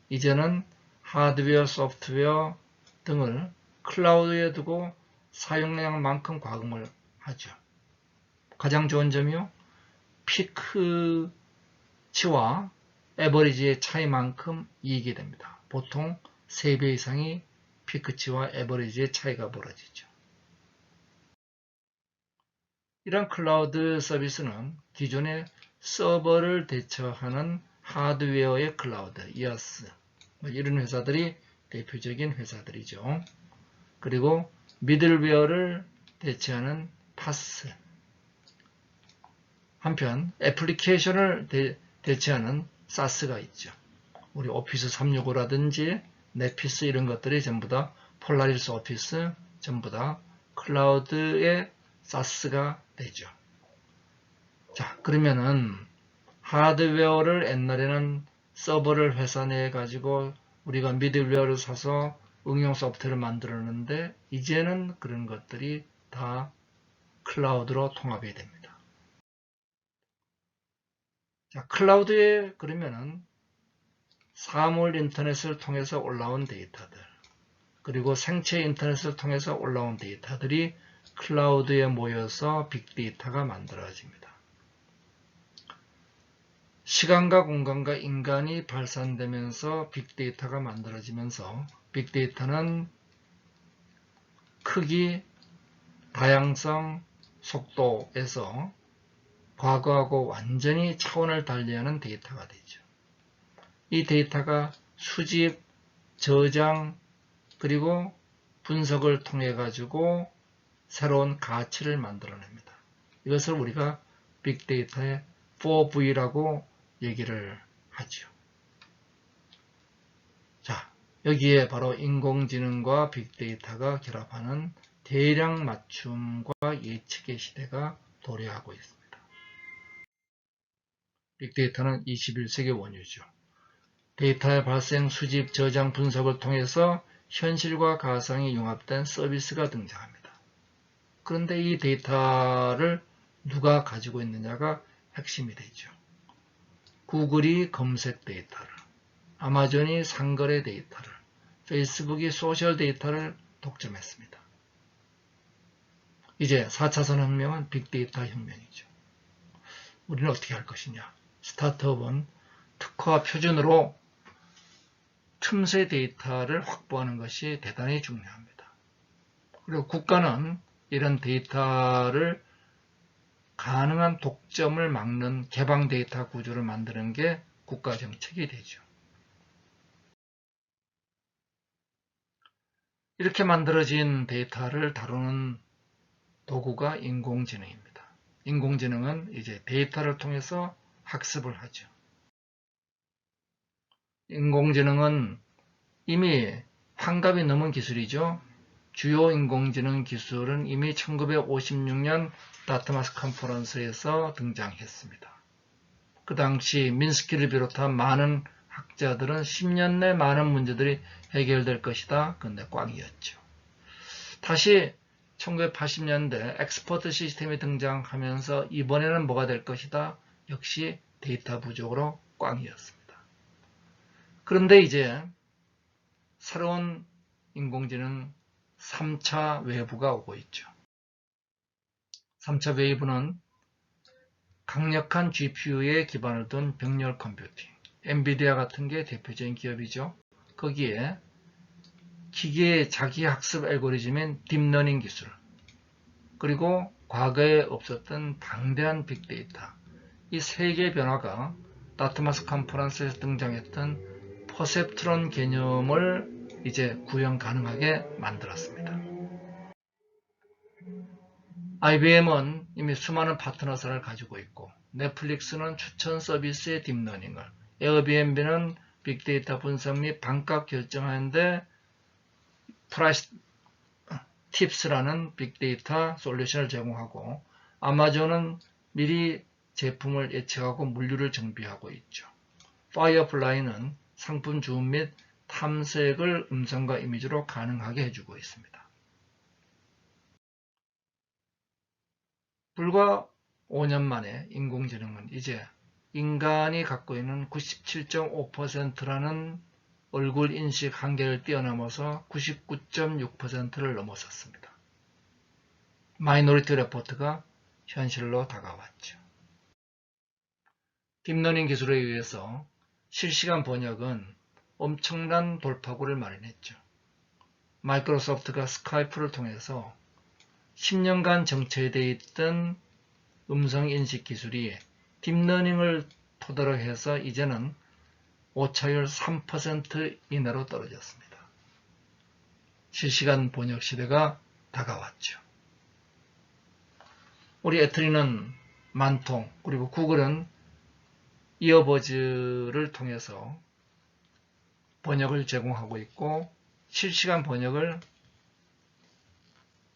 이제는 하드웨어, 소프트웨어 등을 클라우드에 두고 사용량만큼 과금을 하죠. 가장 좋은 점이요, 피크치와 에버리지의 차이만큼 이익이 됩니다. 보통 3배 이상이 피크치와 에버리지의 차이가 벌어지죠. 이런 클라우드 서비스는 기존의 서버를 대처하는 하드웨어의 클라우드, 이어스, 이런 회사들이 대표적인 회사들이죠. 그리고 미들웨어를 대체하는 파스, 한편 애플리케이션을 대체하는 사스가 있죠. 우리 오피스 365라든지 네피스 이런 것들이 전부 다 폴라리스 오피스 전부 다 클라우드의 사스가 되죠. 자, 그러면은 하드웨어를 옛날에는 서버를 회사 내에 가지고 우리가 미들웨어를 사서 응용 소프트웨어를 만들었는데 이제는 그런 것들이 다 클라우드로 통합이 됩니다. 자, 클라우드에 그러면은 사물 인터넷을 통해서 올라온 데이터들, 그리고 생체 인터넷을 통해서 올라온 데이터들이 클라우드에 모여서 빅데이터가 만들어집니다. 시간과 공간과 인간이 발산되면서 빅데이터가 만들어지면서 빅데이터는 크기, 다양성, 속도에서 과거하고 완전히 차원을 달리하는 데이터가 되죠. 이 데이터가 수집, 저장, 그리고 분석을 통해 가지고 새로운 가치를 만들어냅니다. 이것을 우리가 빅데이터의 4V라고 얘기를 하죠. 자, 여기에 바로 인공지능과 빅데이터가 결합하는 대량 맞춤과 예측의 시대가 도래하고 있습니다. 빅데이터는 21세기 원유죠. 데이터의 발생, 수집, 저장, 분석을 통해서 현실과 가상이 융합된 서비스가 등장합니다. 그런데 이 데이터를 누가 가지고 있느냐가 핵심이 되죠. 구글이 검색 데이터를, 아마존이 상거래 데이터를, 페이스북이 소셜 데이터를 독점했습니다. 이제 4차 산업혁명은 빅데이터 혁명이죠. 우리는 어떻게 할 것이냐? 스타트업은 특화 표준으로 틈새 데이터를 확보하는 것이 대단히 중요합니다. 그리고 국가는 이런 데이터를 가능한 독점을 막는 개방 데이터 구조를 만드는 게 국가 정책이 되죠. 이렇게 만들어진 데이터를 다루는 도구가 인공지능입니다. 인공지능은 이제 데이터를 통해서 학습을 하죠. 인공지능은 이미 환갑이 넘은 기술이죠. 주요 인공지능 기술은 이미 1956년 다트마스 컨퍼런스에서 등장했습니다. 그 당시 민스키를 비롯한 많은 학자들은 10년 내 많은 문제들이 해결될 것이다. 그런데 꽝이었죠. 다시 1980년대 엑스퍼트 시스템이 등장하면서 이번에는 뭐가 될 것이다. 역시 데이터 부족으로 꽝이었습니다. 그런데 이제 새로운 인공지능 3차 웨이브가 오고 있죠. 3차 웨이브는 강력한 GPU에 기반을 둔 병렬 컴퓨팅, 엔비디아 같은 게 대표적인 기업이죠. 거기에 기계의 자기학습 알고리즘인 딥러닝 기술, 그리고 과거에 없었던 방대한 빅데이터, 이 세 개의 변화가 다트마스 컨퍼런스에서 등장했던 퍼셉트론 개념을 이제 구현 가능하게 만들었습니다. IBM은 이미 수많은 파트너사를 가지고 있고 넷플릭스는 추천 서비스의 딥러닝을, 에어비앤비는 빅데이터 분석 및 반값 결정하는데 프라이스 팁스라는 빅데이터 솔루션을 제공하고, 아마존은 미리 제품을 예측하고 물류를 정비하고 있죠. 파이어플라이는 상품 주문 및 탐색을 음성과 이미지로 가능하게 해주고 있습니다. 불과 5년 만에 인공지능은 이제 인간이 갖고 있는 97.5%라는 얼굴 인식 한계를 뛰어넘어서 99.6%를 넘어섰습니다. 마이너리티 레포트가 현실로 다가왔죠. 딥러닝 기술에 의해서 실시간 번역은 엄청난 돌파구를 마련했죠. 마이크로소프트가 스카이프를 통해서 10년간 정체되어 있던 음성인식 기술이 딥러닝을 토대로 해서 이제는 오차율 3% 이내로 떨어졌습니다. 실시간 번역 시대가 다가왔죠. 우리 애트리는 만통, 그리고 구글은 이어버즈를 통해서 번역을 제공하고 있고, 실시간 번역을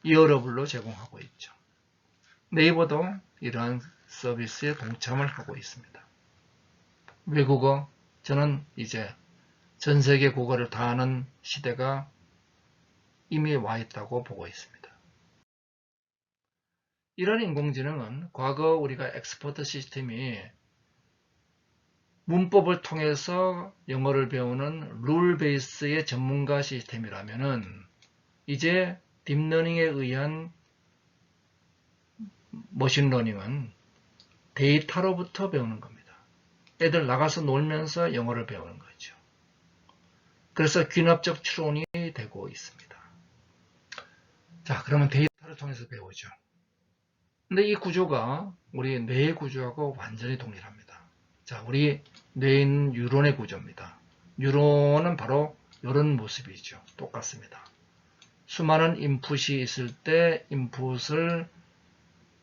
이어러블로 제공하고 있죠. 네이버도 이러한 서비스에 동참을 하고 있습니다. 외국어, 저는 이제 전 세계 국어를 다 아는 시대가 이미 와 있다고 보고 있습니다. 이런 인공지능은 과거 우리가 엑스퍼트 시스템이 문법을 통해서 영어를 배우는 룰 베이스의 전문가 시스템이라면은 이제 딥러닝에 의한 머신러닝은 데이터로부터 배우는 겁니다. 애들 나가서 놀면서 영어를 배우는 거죠. 그래서 귀납적 추론이 되고 있습니다. 자, 그러면 데이터를 통해서 배우죠. 근데 이 구조가 우리 뇌의 구조하고 완전히 동일합니다. 자, 우리 뇌에 있는 뉴런의 구조입니다. 뉴런은 바로 이런 모습이죠. 똑같습니다. 수많은 인풋이 있을 때 인풋을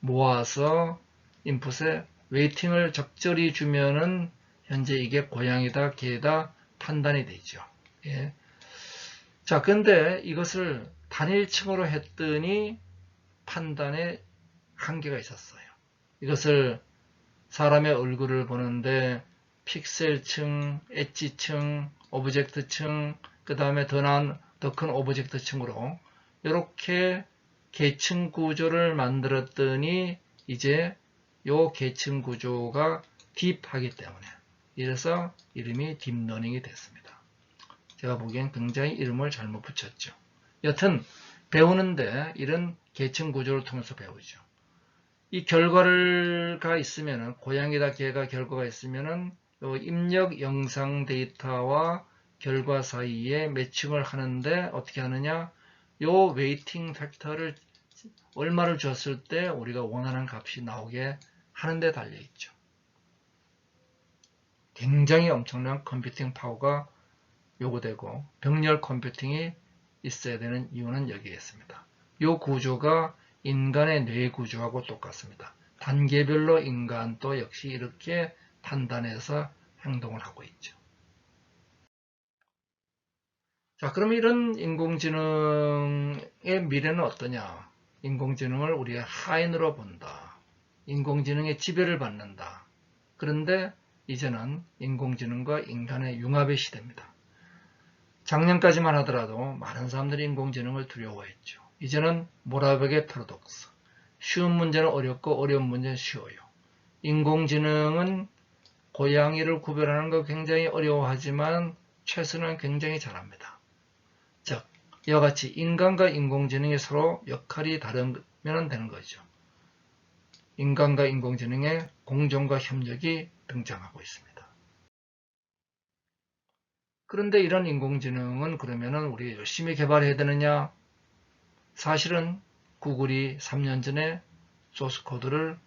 모아서 인풋에 웨이팅을 적절히 주면은 현재 이게 고양이다, 개다 판단이 되죠. 예. 자, 근데 이것을 단일층으로 했더니 판단에 한계가 있었어요. 이것을 사람의 얼굴을 보는데 픽셀층, 엣지층, 오브젝트층, 그 다음에 더 큰 오브젝트층으로 이렇게 계층 구조를 만들었더니 이제 요 계층 구조가 딥하기 때문에 이래서 이름이 딥러닝이 됐습니다. 제가 보기엔 굉장히 이름을 잘못 붙였죠. 여튼 배우는데 이런 계층 구조를 통해서 배우죠. 이 결과가 있으면은 고양이다 개가 결과가 있으면은 입력 영상 데이터와 결과 사이에 매칭을 하는데 어떻게 하느냐? 요 웨이팅 팩터를 얼마를 줬을 때 우리가 원하는 값이 나오게 하는 데 달려 있죠. 굉장히 엄청난 컴퓨팅 파워가 요구되고 병렬 컴퓨팅이 있어야 되는 이유는 여기에 있습니다. 요 구조가 인간의 뇌 구조하고 똑같습니다. 단계별로 인간도 역시 이렇게 판단해서 행동을 하고 있죠. 자, 그럼 이런 인공지능의 미래는 어떠냐? 인공지능을 우리의 하인으로 본다. 인공지능의 지배를 받는다. 그런데 이제는 인공지능과 인간의 융합의 시대입니다. 작년까지만 하더라도 많은 사람들이 인공지능을 두려워했죠. 이제는 모라백의 패러독스. 쉬운 문제는 어렵고 어려운 문제는 쉬워요. 인공지능은 고양이를 구별하는 거 굉장히 어려워하지만 최선은 굉장히 잘합니다. 즉, 이와 같이 인간과 인공지능이 서로 역할이 다르면 되는 거죠. 인간과 인공지능의 공존과 협력이 등장하고 있습니다. 그런데 이런 인공지능은 그러면은 우리 열심히 개발해야 되느냐? 사실은 구글이 3년 전에 소스코드를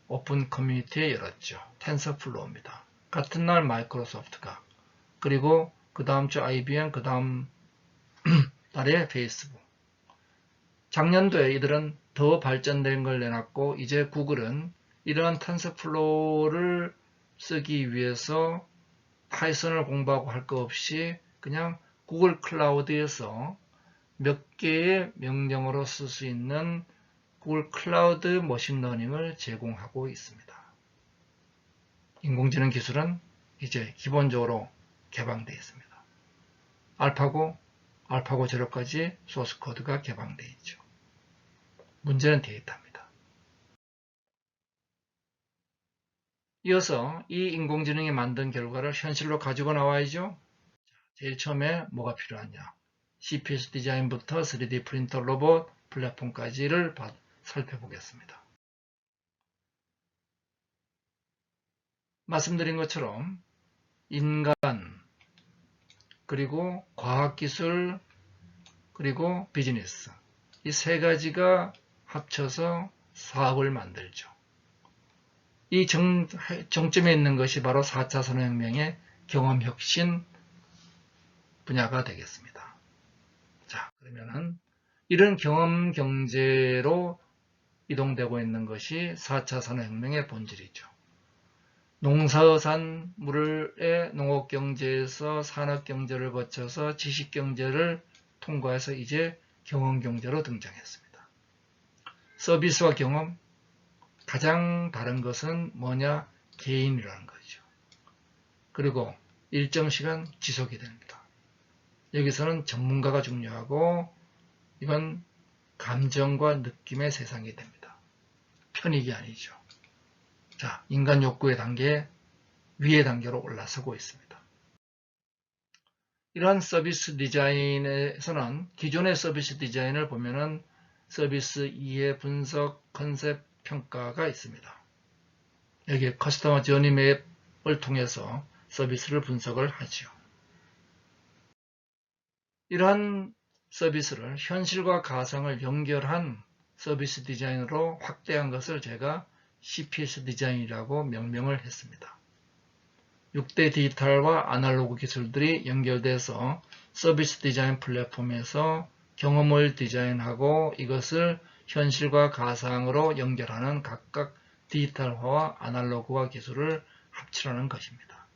오픈 커뮤니티에 열었죠. 텐서플로우입니다. 같은 날 마이크로소프트가, 그리고 그 다음 주 IBM, 그 다음 달에 페이스북. 작년도에 이들은 더 발전된 걸 내놨고 이제 구글은 이러한 탄스플로우를 쓰기 위해서 파이썬을 공부하고 할 거 없이 그냥 구글 클라우드에서 몇 개의 명령어로 쓸 수 있는 구글 클라우드 머신러닝을 제공하고 있습니다. 인공지능 기술은 이제 기본적으로 개방되어 있습니다. 알파고 제로까지 소스 코드가 개방되어 있죠. 문제는 데이터입니다. 이어서 이 인공지능이 만든 결과를 현실로 가지고 나와야죠. 제일 처음에 뭐가 필요하냐? CPS 디자인부터 3D 프린터, 로봇, 플랫폼까지를 살펴보겠습니다. 말씀드린 것처럼 인간, 그리고 과학기술, 그리고 비즈니스, 이 세 가지가 합쳐서 사업을 만들죠. 이 정점에 있는 것이 바로 4차 산업혁명의 경험혁신 분야가 되겠습니다. 자, 그러면은 이런 경험경제로 이동되고 있는 것이 4차 산업혁명의 본질이죠. 농사산물의 농업경제에서 산업경제를 거쳐서 지식경제를 통과해서 이제 경험경제로 등장했습니다. 서비스와 경험, 가장 다른 것은 뭐냐? 개인이라는 거죠. 그리고 일정 시간 지속이 됩니다. 여기서는 전문가가 중요하고 이건 감정과 느낌의 세상이 됩니다. 편익이 아니죠. 자, 인간 욕구의 단계, 위의 단계로 올라서고 있습니다. 이러한 서비스 디자인에서는 기존의 서비스 디자인을 보면은 서비스 이해, 분석, 컨셉, 평가가 있습니다. 여기에 커스터머 저니 맵을 통해서 서비스를 분석을 하죠. 이러한 서비스를 현실과 가상을 연결한 서비스 디자인으로 확대한 것을 제가 CPS 디자인이라고 명명을 했습니다. 6대 디지털과 아날로그 기술들이 연결돼서 서비스 디자인 플랫폼에서 경험을 디자인하고 이것을 현실과 가상으로 연결하는 각각 디지털화와 아날로그화 기술을 합치라는 것입니다.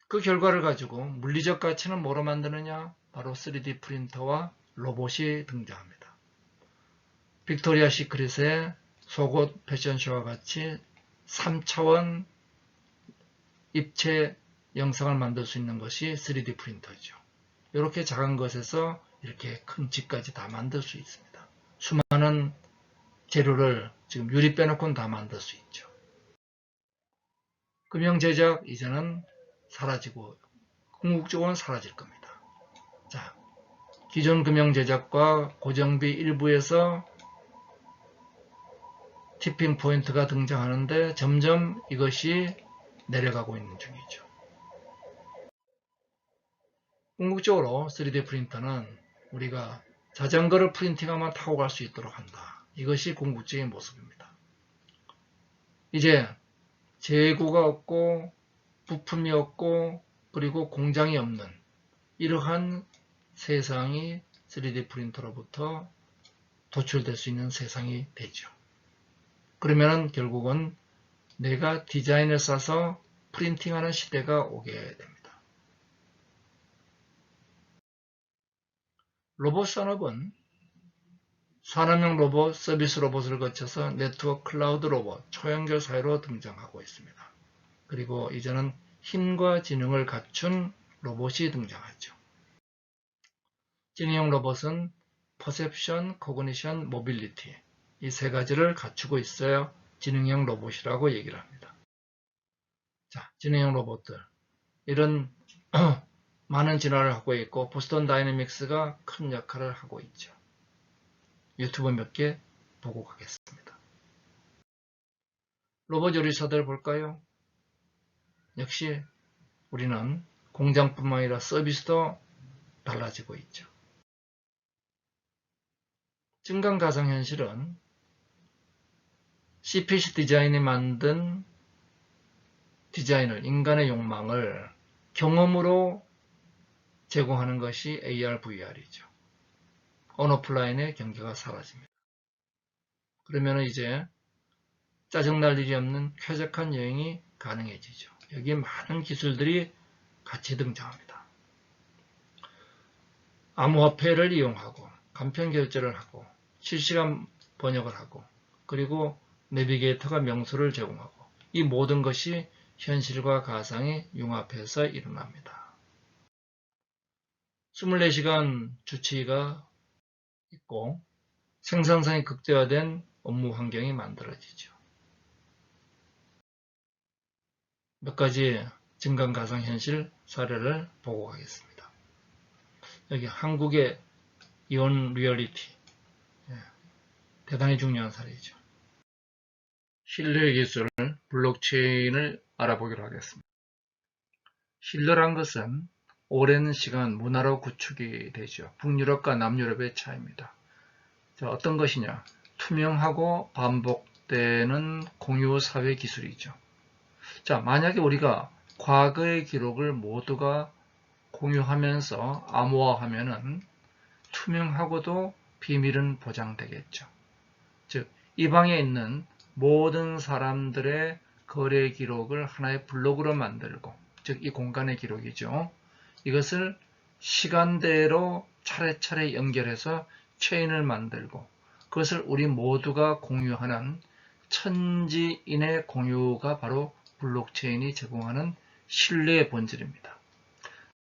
그 결과를 가지고 물리적 가치는 뭐로 만드느냐? 바로 3D 프린터와 로봇이 등장합니다. 빅토리아 시크릿의 속옷 패션쇼와 같이 3차원 입체 영상을 만들 수 있는 것이 3D 프린터죠. 이렇게 작은 것에서 이렇게 큰 집까지 다 만들 수 있습니다. 수많은 재료를 지금 유리 빼놓고는 다 만들 수 있죠. 금형 제작 이제는 사라지고 궁극적으로는 사라질 겁니다. 자, 기존 금형 제작과 고정비 일부에서 티핑 포인트가 등장하는데 점점 이것이 내려가고 있는 중이죠. 궁극적으로 3D 프린터는 우리가 자전거를 프린팅하면 타고 갈 수 있도록 한다. 이것이 궁극적인 모습입니다. 이제 재고가 없고 부품이 없고 그리고 공장이 없는 이러한 세상이 3D 프린터로부터 도출될 수 있는 세상이 되죠. 그러면 결국은 내가 디자인을 싸서 프린팅하는 시대가 오게 됩니다. 로봇 산업은 산업용 로봇, 서비스 로봇을 거쳐서 네트워크 클라우드 로봇, 초연결 사회로 등장하고 있습니다. 그리고 이제는 힘과 지능을 갖춘 로봇이 등장하죠. 지능형 로봇은 퍼셉션, 코그니션, 모빌리티 이 세 가지를 갖추고 있어야 지능형 로봇이라고 얘기를 합니다. 자, 지능형 로봇들 이런 많은 진화를 하고 있고 보스턴 다이내믹스가 큰 역할을 하고 있죠. 유튜브 몇 개 보고 가겠습니다. 로봇 요리사들 볼까요? 역시 우리는 공장뿐만 아니라 서비스도 달라지고 있죠. 증강 가상현실은 CPC 디자인이 만든 디자인을, 인간의 욕망을 경험으로 제공하는 것이 AR, VR이죠. 언오프라인의 경계가 사라집니다. 그러면 이제 짜증날 일이 없는 쾌적한 여행이 가능해지죠. 여기에 많은 기술들이 같이 등장합니다. 암호화폐를 이용하고 간편 결제를 하고 실시간 번역을 하고 그리고 내비게이터가 명소를 제공하고 이 모든 것이 현실과 가상이 융합해서 일어납니다. 24시간 주치의가 있고 생산성이 극대화된 업무 환경이 만들어지죠. 몇 가지 증강 가상현실 사례를 보고 가겠습니다. 여기 한국의 이온 리얼리티, 대단히 중요한 사례이죠. 신뢰 기술, 블록체인을 알아보기로 하겠습니다. 신뢰란 것은 오랜 시간 문화로 구축이 되죠. 북유럽과 남유럽의 차이입니다. 자, 어떤 것이냐? 투명하고 반복되는 공유 사회 기술이죠. 자, 만약에 우리가 과거의 기록을 모두가 공유하면서 암호화하면은 투명하고도 비밀은 보장되겠죠. 즉, 이 방에 있는 모든 사람들의 거래 기록을 하나의 블록으로 만들고, 즉, 이 공간의 기록이죠. 이것을 시간대로 차례차례 연결해서 체인을 만들고, 그것을 우리 모두가 공유하는 천지인의 공유가 바로 블록체인이 제공하는 신뢰의 본질입니다.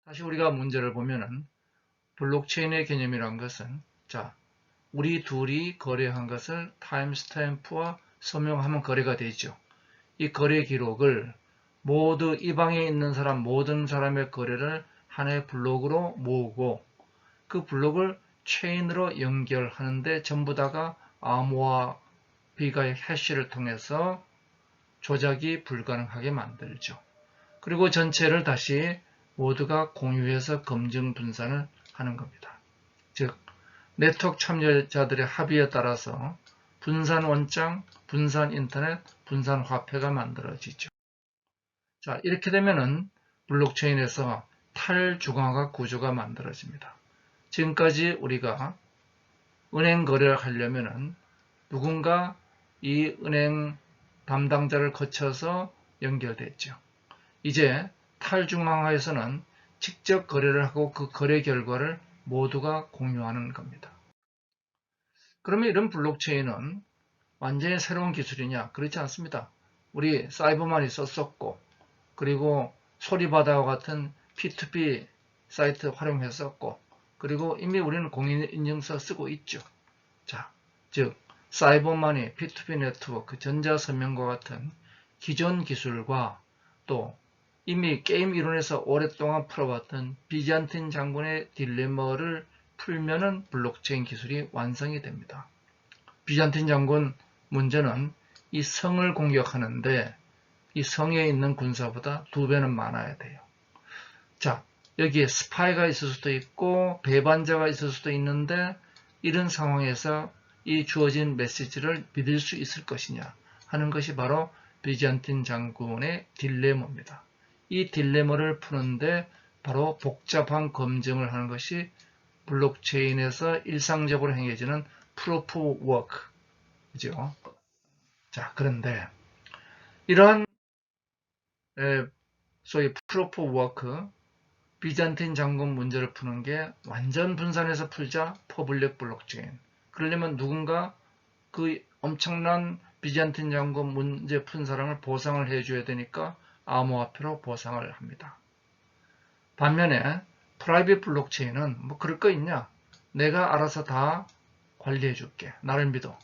다시 우리가 문제를 보면은 블록체인의 개념이란 것은 자, 우리 둘이 거래한 것을 타임스탬프와 서명하면 거래가 되죠. 이 거래 기록을 모두 이 방에 있는 사람 모든 사람의 거래를 하나의 블록으로 모으고 그 블록을 체인으로 연결하는데 전부 다가 암호화 비가의 해시를 통해서 조작이 불가능하게 만들죠. 그리고 전체를 다시 모두가 공유해서 검증 분산을 하는 겁니다. 즉 네트워크 참여자들의 합의에 따라서 분산 원장, 분산 인터넷, 분산 화폐가 만들어지죠. 자, 이렇게 되면은 블록체인에서 탈중앙화 구조가 만들어집니다. 지금까지 우리가 은행 거래를 하려면은 누군가 이 은행 담당자를 거쳐서 연결됐죠. 이제 탈중앙화에서는 직접 거래를 하고 그 거래 결과를 모두가 공유하는 겁니다. 그러면 이런 블록체인은 완전히 새로운 기술이냐? 그렇지 않습니다. 우리 사이버만이 썼었고 그리고 소리바다와 같은 P2P 사이트 활용했었고 그리고 이미 우리는 공인인증서 쓰고 있죠. 자, 즉 사이버만이 P2P 네트워크, 전자서명과 같은 기존 기술과 또 이미 게임 이론에서 오랫동안 풀어왔던 비잔틴 장군의 딜레마를 풀면은 블록체인 기술이 완성이 됩니다. 비잔틴 장군 문제는 이 성을 공격하는데 이 성에 있는 군사보다 2배는 많아야 돼요. 자, 여기에 스파이가 있을 수도 있고 배반자가 있을 수도 있는데 이런 상황에서 이 주어진 메시지를 믿을 수 있을 것이냐 하는 것이 바로 비잔틴 장군의 딜레마입니다. 이 딜레마를 푸는데 바로 복잡한 검증을 하는 것이 블록체인에서 일상적으로 행해지는 프루프 워크 그죠? 자, 그런데 이러한 소위 프루프 워크 비잔틴 장군 문제를 푸는 게 완전 분산해서 풀자 퍼블릭 블록체인. 그러려면 누군가 그 엄청난 비잔틴 장군 문제 푼 사람을 보상을 해줘야 되니까 암호화폐로 보상을 합니다. 반면에 프라이빗 블록체인은 뭐 그럴 거 있냐? 내가 알아서 다 관리해 줄게. 나를 믿어.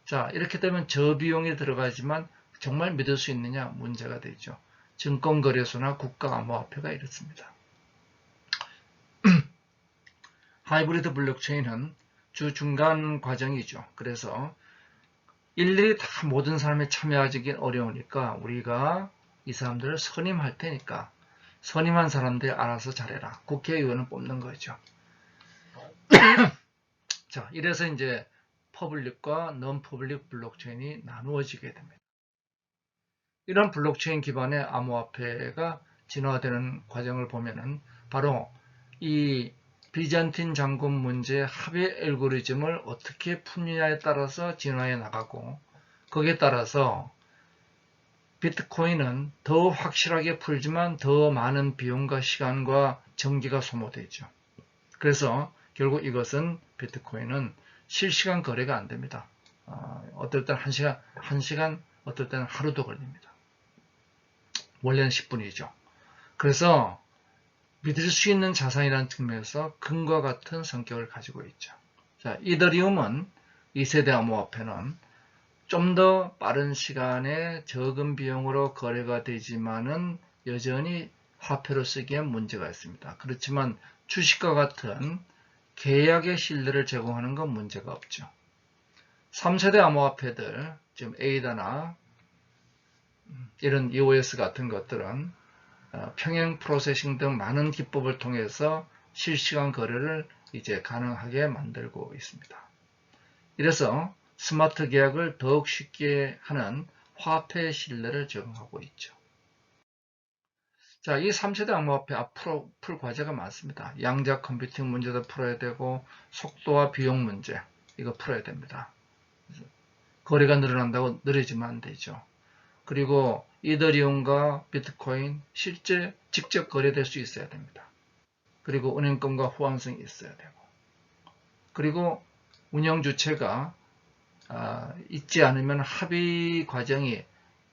자, 이렇게 되면 저비용이 들어가지만 정말 믿을 수 있느냐 문제가 되죠. 증권거래소나 국가암호화폐가 이렇습니다. 하이브리드 블록체인은 주 중간 과정이죠. 그래서 일일이 다 모든 사람이 참여하기 어려우니까 우리가 이 사람들을 선임할 테니까 선임한 사람들이 알아서 잘해라. 국회의원을 뽑는 거죠. 자, 이래서 이제 퍼블릭과 non 퍼블릭 블록체인이 나누어지게 됩니다. 이런 블록체인 기반의 암호화폐가 진화되는 과정을 보면은 바로 이 비잔틴 장군 문제의 합의 알고리즘을 어떻게 푸느냐에 따라서 진화해 나가고, 거기에 따라서 비트코인은 더 확실하게 풀지만 더 많은 비용과 시간과 전기가 소모되죠. 그래서 결국 이것은 비트코인은 실시간 거래가 안 됩니다. 어떨 때는 1시간, 어떨 때는 하루도 걸립니다. 원래는 10분이죠. 그래서 믿을 수 있는 자산이라는 측면에서 금과 같은 성격을 가지고 있죠. 자, 이더리움은 2세대 암호화폐는 좀 더 빠른 시간에 적은 비용으로 거래가 되지만은 여전히 화폐로 쓰기엔 문제가 있습니다. 그렇지만 주식과 같은 계약의 신뢰를 제공하는 건 문제가 없죠. 3세대 암호화폐들, 지금 에이다나 이런 EOS 같은 것들은 평행 프로세싱 등 많은 기법을 통해서 실시간 거래를 이제 가능하게 만들고 있습니다. 이래서 스마트 계약을 더욱 쉽게 하는 화폐 신뢰를 제공하고 있죠. 자, 이 3세대 암호화폐 앞으로 풀 과제가 많습니다. 양자 컴퓨팅 문제도 풀어야 되고, 속도와 비용 문제, 이거 풀어야 됩니다. 거래가 늘어난다고 느려지면 안 되죠. 그리고 이더리움과 비트코인 실제 직접 거래될 수 있어야 됩니다. 그리고 은행권과 호환성이 있어야 되고, 그리고 운영 주체가 있지 않으면 합의 과정이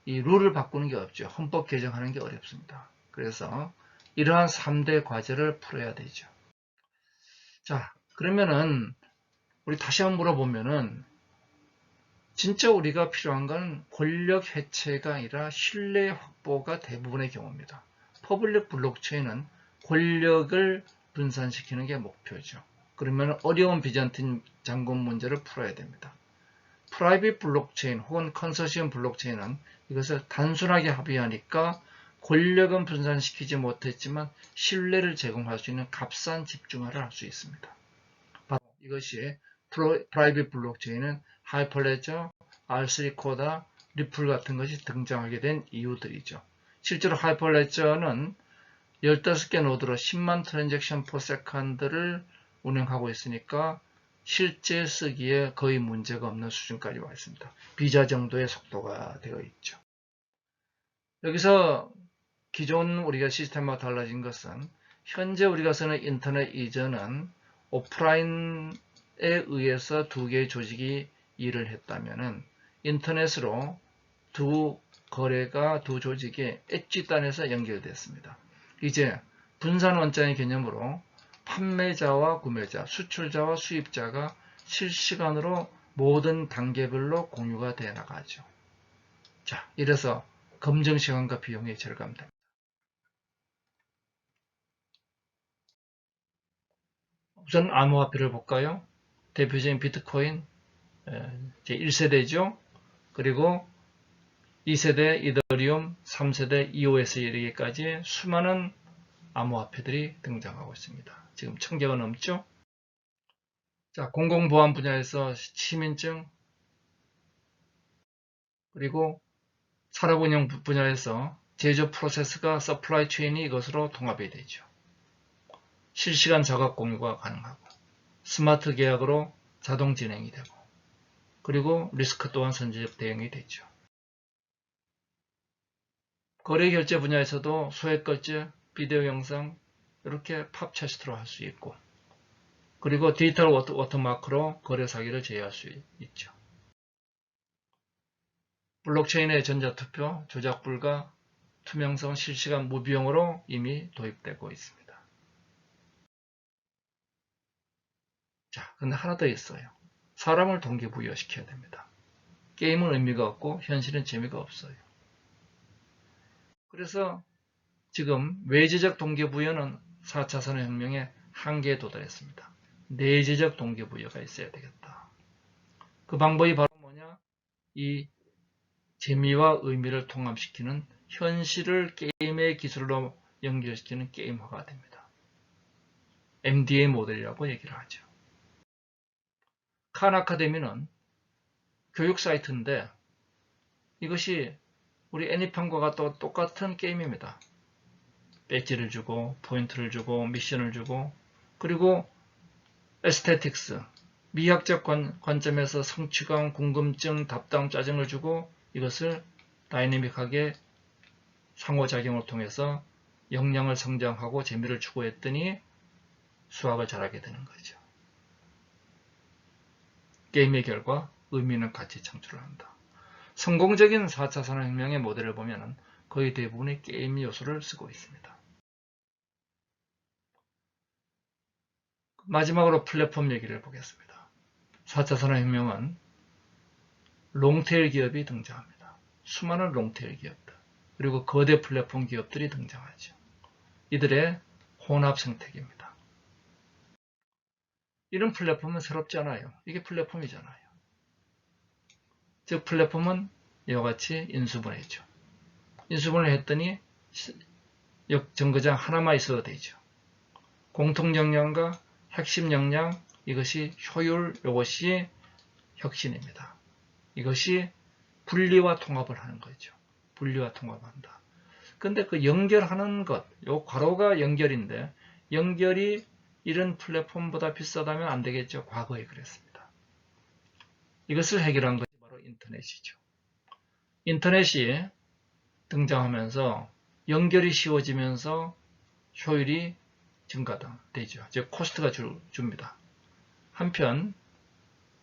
이 룰을 바꾸는 게 없죠. 헌법 개정하는 게 어렵습니다. 그래서 이러한 3대 과제를 풀어야 되죠. 자, 그러면은 우리 다시 한번 물어보면은 진짜 우리가 필요한 건 권력 해체가 아니라 신뢰 확보가 대부분의 경우입니다. 퍼블릭 블록체인은 권력을 분산시키는 게 목표죠. 그러면 어려운 비잔틴 장군 문제를 풀어야 됩니다. 프라이빗 블록체인 혹은 컨소시엄 블록체인은 이것을 단순하게 합의하니까 권력은 분산시키지 못했지만 신뢰를 제공할 수 있는 값싼 집중화를 할 수 있습니다. 바로 이것이 프라이빗 블록체인은 하이퍼레저, R3 코다, 리플 같은 것이 등장하게 된 이유들이죠. 실제로 하이퍼레저는 15개 노드로 10만 트랜잭션 퍼 세컨드를 운영하고 있으니까 실제 쓰기에 거의 문제가 없는 수준까지 와 있습니다. 비자 정도의 속도가 되어 있죠. 여기서 기존 우리가 시스템과 달라진 것은 현재 우리가 쓰는 인터넷 이전은 오프라인에 의해서 두 개의 조직이 일을 했다면 인터넷으로 두 거래가 두 조직의 엣지단에서 연결됐습니다. 이제 분산 원장의 개념으로 판매자와 구매자, 수출자와 수입자가 실시간으로 모든 단계별로 공유가 되어 나가죠. 자, 이래서 검증 시간과 비용이 절감됩니다. 우선 암호화폐를 볼까요? 대표적인 비트코인 제 1세대죠. 그리고 2세대 이더리움, 3세대 EOS 이르기까지 수많은 암호화폐들이 등장하고 있습니다. 지금 1000개가 넘죠? 자, 공공보안 분야에서 시민증, 그리고 산업운영 분야에서 제조 프로세스가 서플라이 체인이 이것으로 통합이 되죠. 실시간 자각 공유가 가능하고 스마트 계약으로 자동 진행이 되고 그리고 리스크 또한 선제적 대응이 되죠. 거래 결제 분야에서도 소액 결제, 비디오 영상 이렇게 팝체스트로 할 수 있고 그리고 디지털 워터마크로 거래 사기를 제어할 수 있죠. 블록체인의 전자투표, 조작 불가, 투명성, 실시간 무비용으로 이미 도입되고 있습니다. 자, 근데 하나 더 있어요. 사람을 동기부여시켜야 됩니다. 게임은 의미가 없고 현실은 재미가 없어요. 그래서 지금 외재적 동기부여는 4차 산업혁명의 한계에 도달했습니다. 내재적 동기부여가 있어야 되겠다. 그 방법이 바로 뭐냐? 이 재미와 의미를 통합시키는 현실을 게임의 기술로 연결시키는 게임화가 됩니다. MDA 모델이라고 얘기를 하죠. 칸 아카데미는 교육 사이트인데 이것이 우리 애니팡과 또 똑같은 게임입니다. 배지를 주고 포인트를 주고 미션을 주고 그리고 에스테틱스, 미학적 관점에서 성취감, 궁금증, 답답, 짜증을 주고 이것을 다이내믹하게 상호작용을 통해서 역량을 성장하고 재미를 추구했더니 수학을 잘하게 되는 거죠. 게임의 결과 의미는 가치 창출을 한다. 성공적인 4차 산업혁명의 모델을 보면 거의 대부분의 게임 요소를 쓰고 있습니다. 마지막으로 플랫폼 얘기를 보겠습니다. 4차 산업혁명은 롱테일 기업이 등장합니다. 수많은 롱테일 기업들, 그리고 거대 플랫폼 기업들이 등장하죠. 이들의 혼합 생태계입니다. 이런 플랫폼은 새롭지 않아요. 이게 플랫폼이잖아요. 즉 플랫폼은 이와 같이 인수분해죠. 인수분해를 했더니 정거장 하나만 있어도 되죠. 공통 역량과 핵심 역량, 이것이 효율, 이것이 혁신입니다. 이것이 분리와 통합을 하는 거죠. 분리와 통합한다. 근데 그 연결하는 것, 요 괄호가 연결인데 연결이 이런 플랫폼보다 비싸다면 안 되겠죠. 과거에 그랬습니다. 이것을 해결한 것이 바로 인터넷이죠. 인터넷이 등장하면서 연결이 쉬워지면서 효율이 증가되죠. 즉 코스트가 줍니다. 한편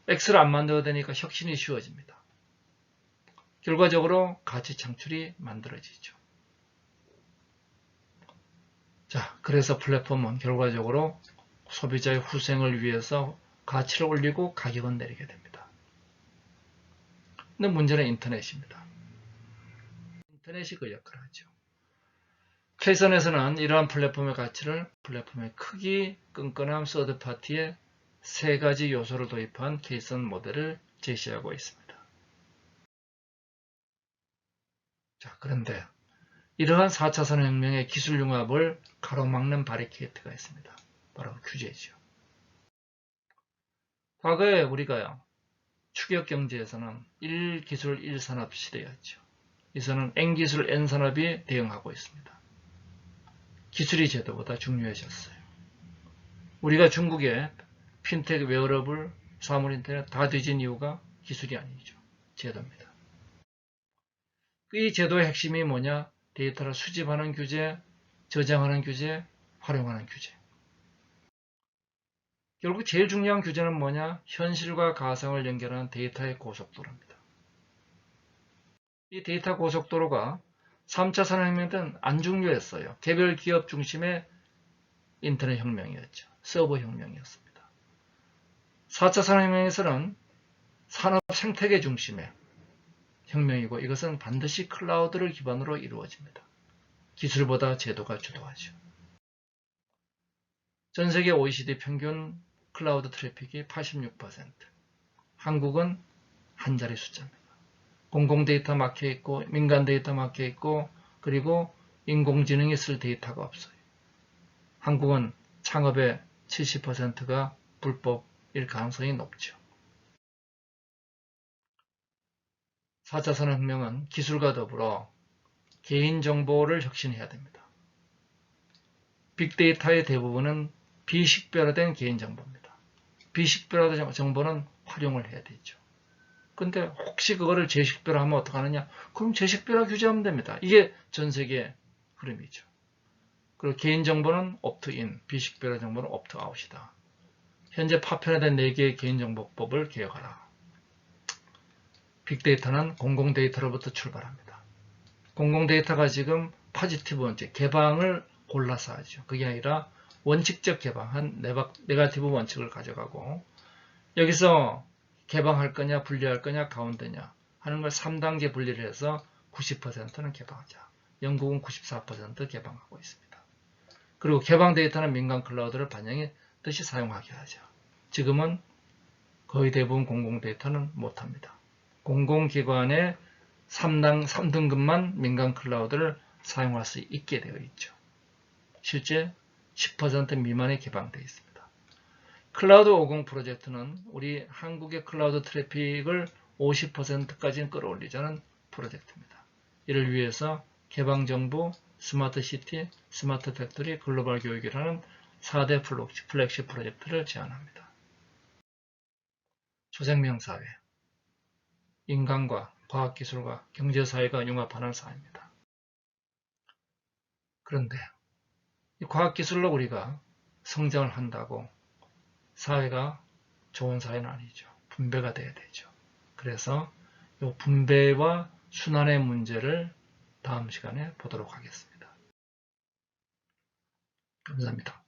X를 안 만들어야 되니까 혁신이 쉬워집니다. 결과적으로 가치 창출이 만들어지죠. 자, 그래서 플랫폼은 결과적으로 소비자의 후생을 위해서 가치를 올리고 가격은 내리게 됩니다. 근데 문제는 인터넷입니다. 인터넷이 그 역할을 하죠. K선에서는 이러한 플랫폼의 가치를 플랫폼의 크기, 끈끈함, 서드파티의 세 가지 요소를 도입한 K선 모델을 제시하고 있습니다. 자, 그런데 이러한 4차 산업혁명의 기술 융합을 가로막는 바리케이트가 있습니다. 바로 규제죠. 과거에 우리가 추격경제에서는 1기술 1산업 시대였죠. 이제는 N기술 N산업이 대응하고 있습니다. 기술이 제도보다 중요해졌어요. 우리가 중국의 핀텍, 웨어러블, 사물인터넷 다 뒤진 이유가 기술이 아니죠. 제도입니다. 이 제도의 핵심이 뭐냐? 데이터를 수집하는 규제, 저장하는 규제, 활용하는 규제. 결국 제일 중요한 규제는 뭐냐? 현실과 가상을 연결하는 데이터의 고속도로입니다. 이 데이터 고속도로가 3차 산업혁명 때는 안 중요했어요. 개별 기업 중심의 인터넷 혁명이었죠. 서버 혁명이었습니다. 4차 산업혁명에서는 산업 생태계 중심의 혁명이고 이것은 반드시 클라우드를 기반으로 이루어집니다. 기술보다 제도가 주도하죠. 전 세계 OECD 평균 클라우드 트래픽이 86%, 한국은 한 자리 숫자입니다. 공공 데이터 막혀 있고 민간 데이터 막혀 있고 그리고 인공지능이 쓸 데이터가 없어요. 한국은 창업의 70%가 불법일 가능성이 높죠. 4차 산업혁명은 기술과 더불어 개인정보를 혁신해야 됩니다. 빅데이터의 대부분은 비식별화된 개인정보입니다. 비식별화된 정보는 활용을 해야 되죠. 근데 혹시 그거를 재식별화하면 어떡하느냐? 그럼 재식별화 규제하면 됩니다. 이게 전 세계 흐름이죠. 그리고 개인정보는 옵트인, 비식별화 정보는 옵트아웃이다. 현재 파편화된 4개의 개인정보법을 개혁하라. 빅데이터는 공공데이터로부터 출발합니다. 공공데이터가 지금 포지티브 원칙, 개방을 골라서 하죠. 그게 아니라 원칙적 개방한 네거티브 원칙을 가져가고 여기서 개방할 거냐 분리할 거냐 가운데냐 하는 걸 3단계 분리를 해서 90%는 개방하자. 영국은 94% 개방하고 있습니다. 그리고 개방 데이터는 민간 클라우드를 반영했듯이 사용하게 하죠. 지금은 거의 대부분 공공 데이터는 못합니다. 공공기관의 3등급만 민간 클라우드를 사용할 수 있게 되어 있죠. 실제 10% 미만에 개방되어 있습니다. 클라우드 50 프로젝트는 우리 한국의 클라우드 트래픽을 50%까지 끌어올리자는 프로젝트입니다. 이를 위해서 개방정부, 스마트 시티, 스마트 팩토리, 글로벌 교육이라는 4대 플렉시 프로젝트를 제안합니다. 초생명사회, 인간과 과학기술과 경제사회가 융합하는 사회입니다. 그런데 이 과학기술로 우리가 성장을 한다고 사회가 좋은 사회는 아니죠. 분배가 돼야 되죠. 그래서 이 분배와 순환의 문제를 다음 시간에 보도록 하겠습니다. 감사합니다.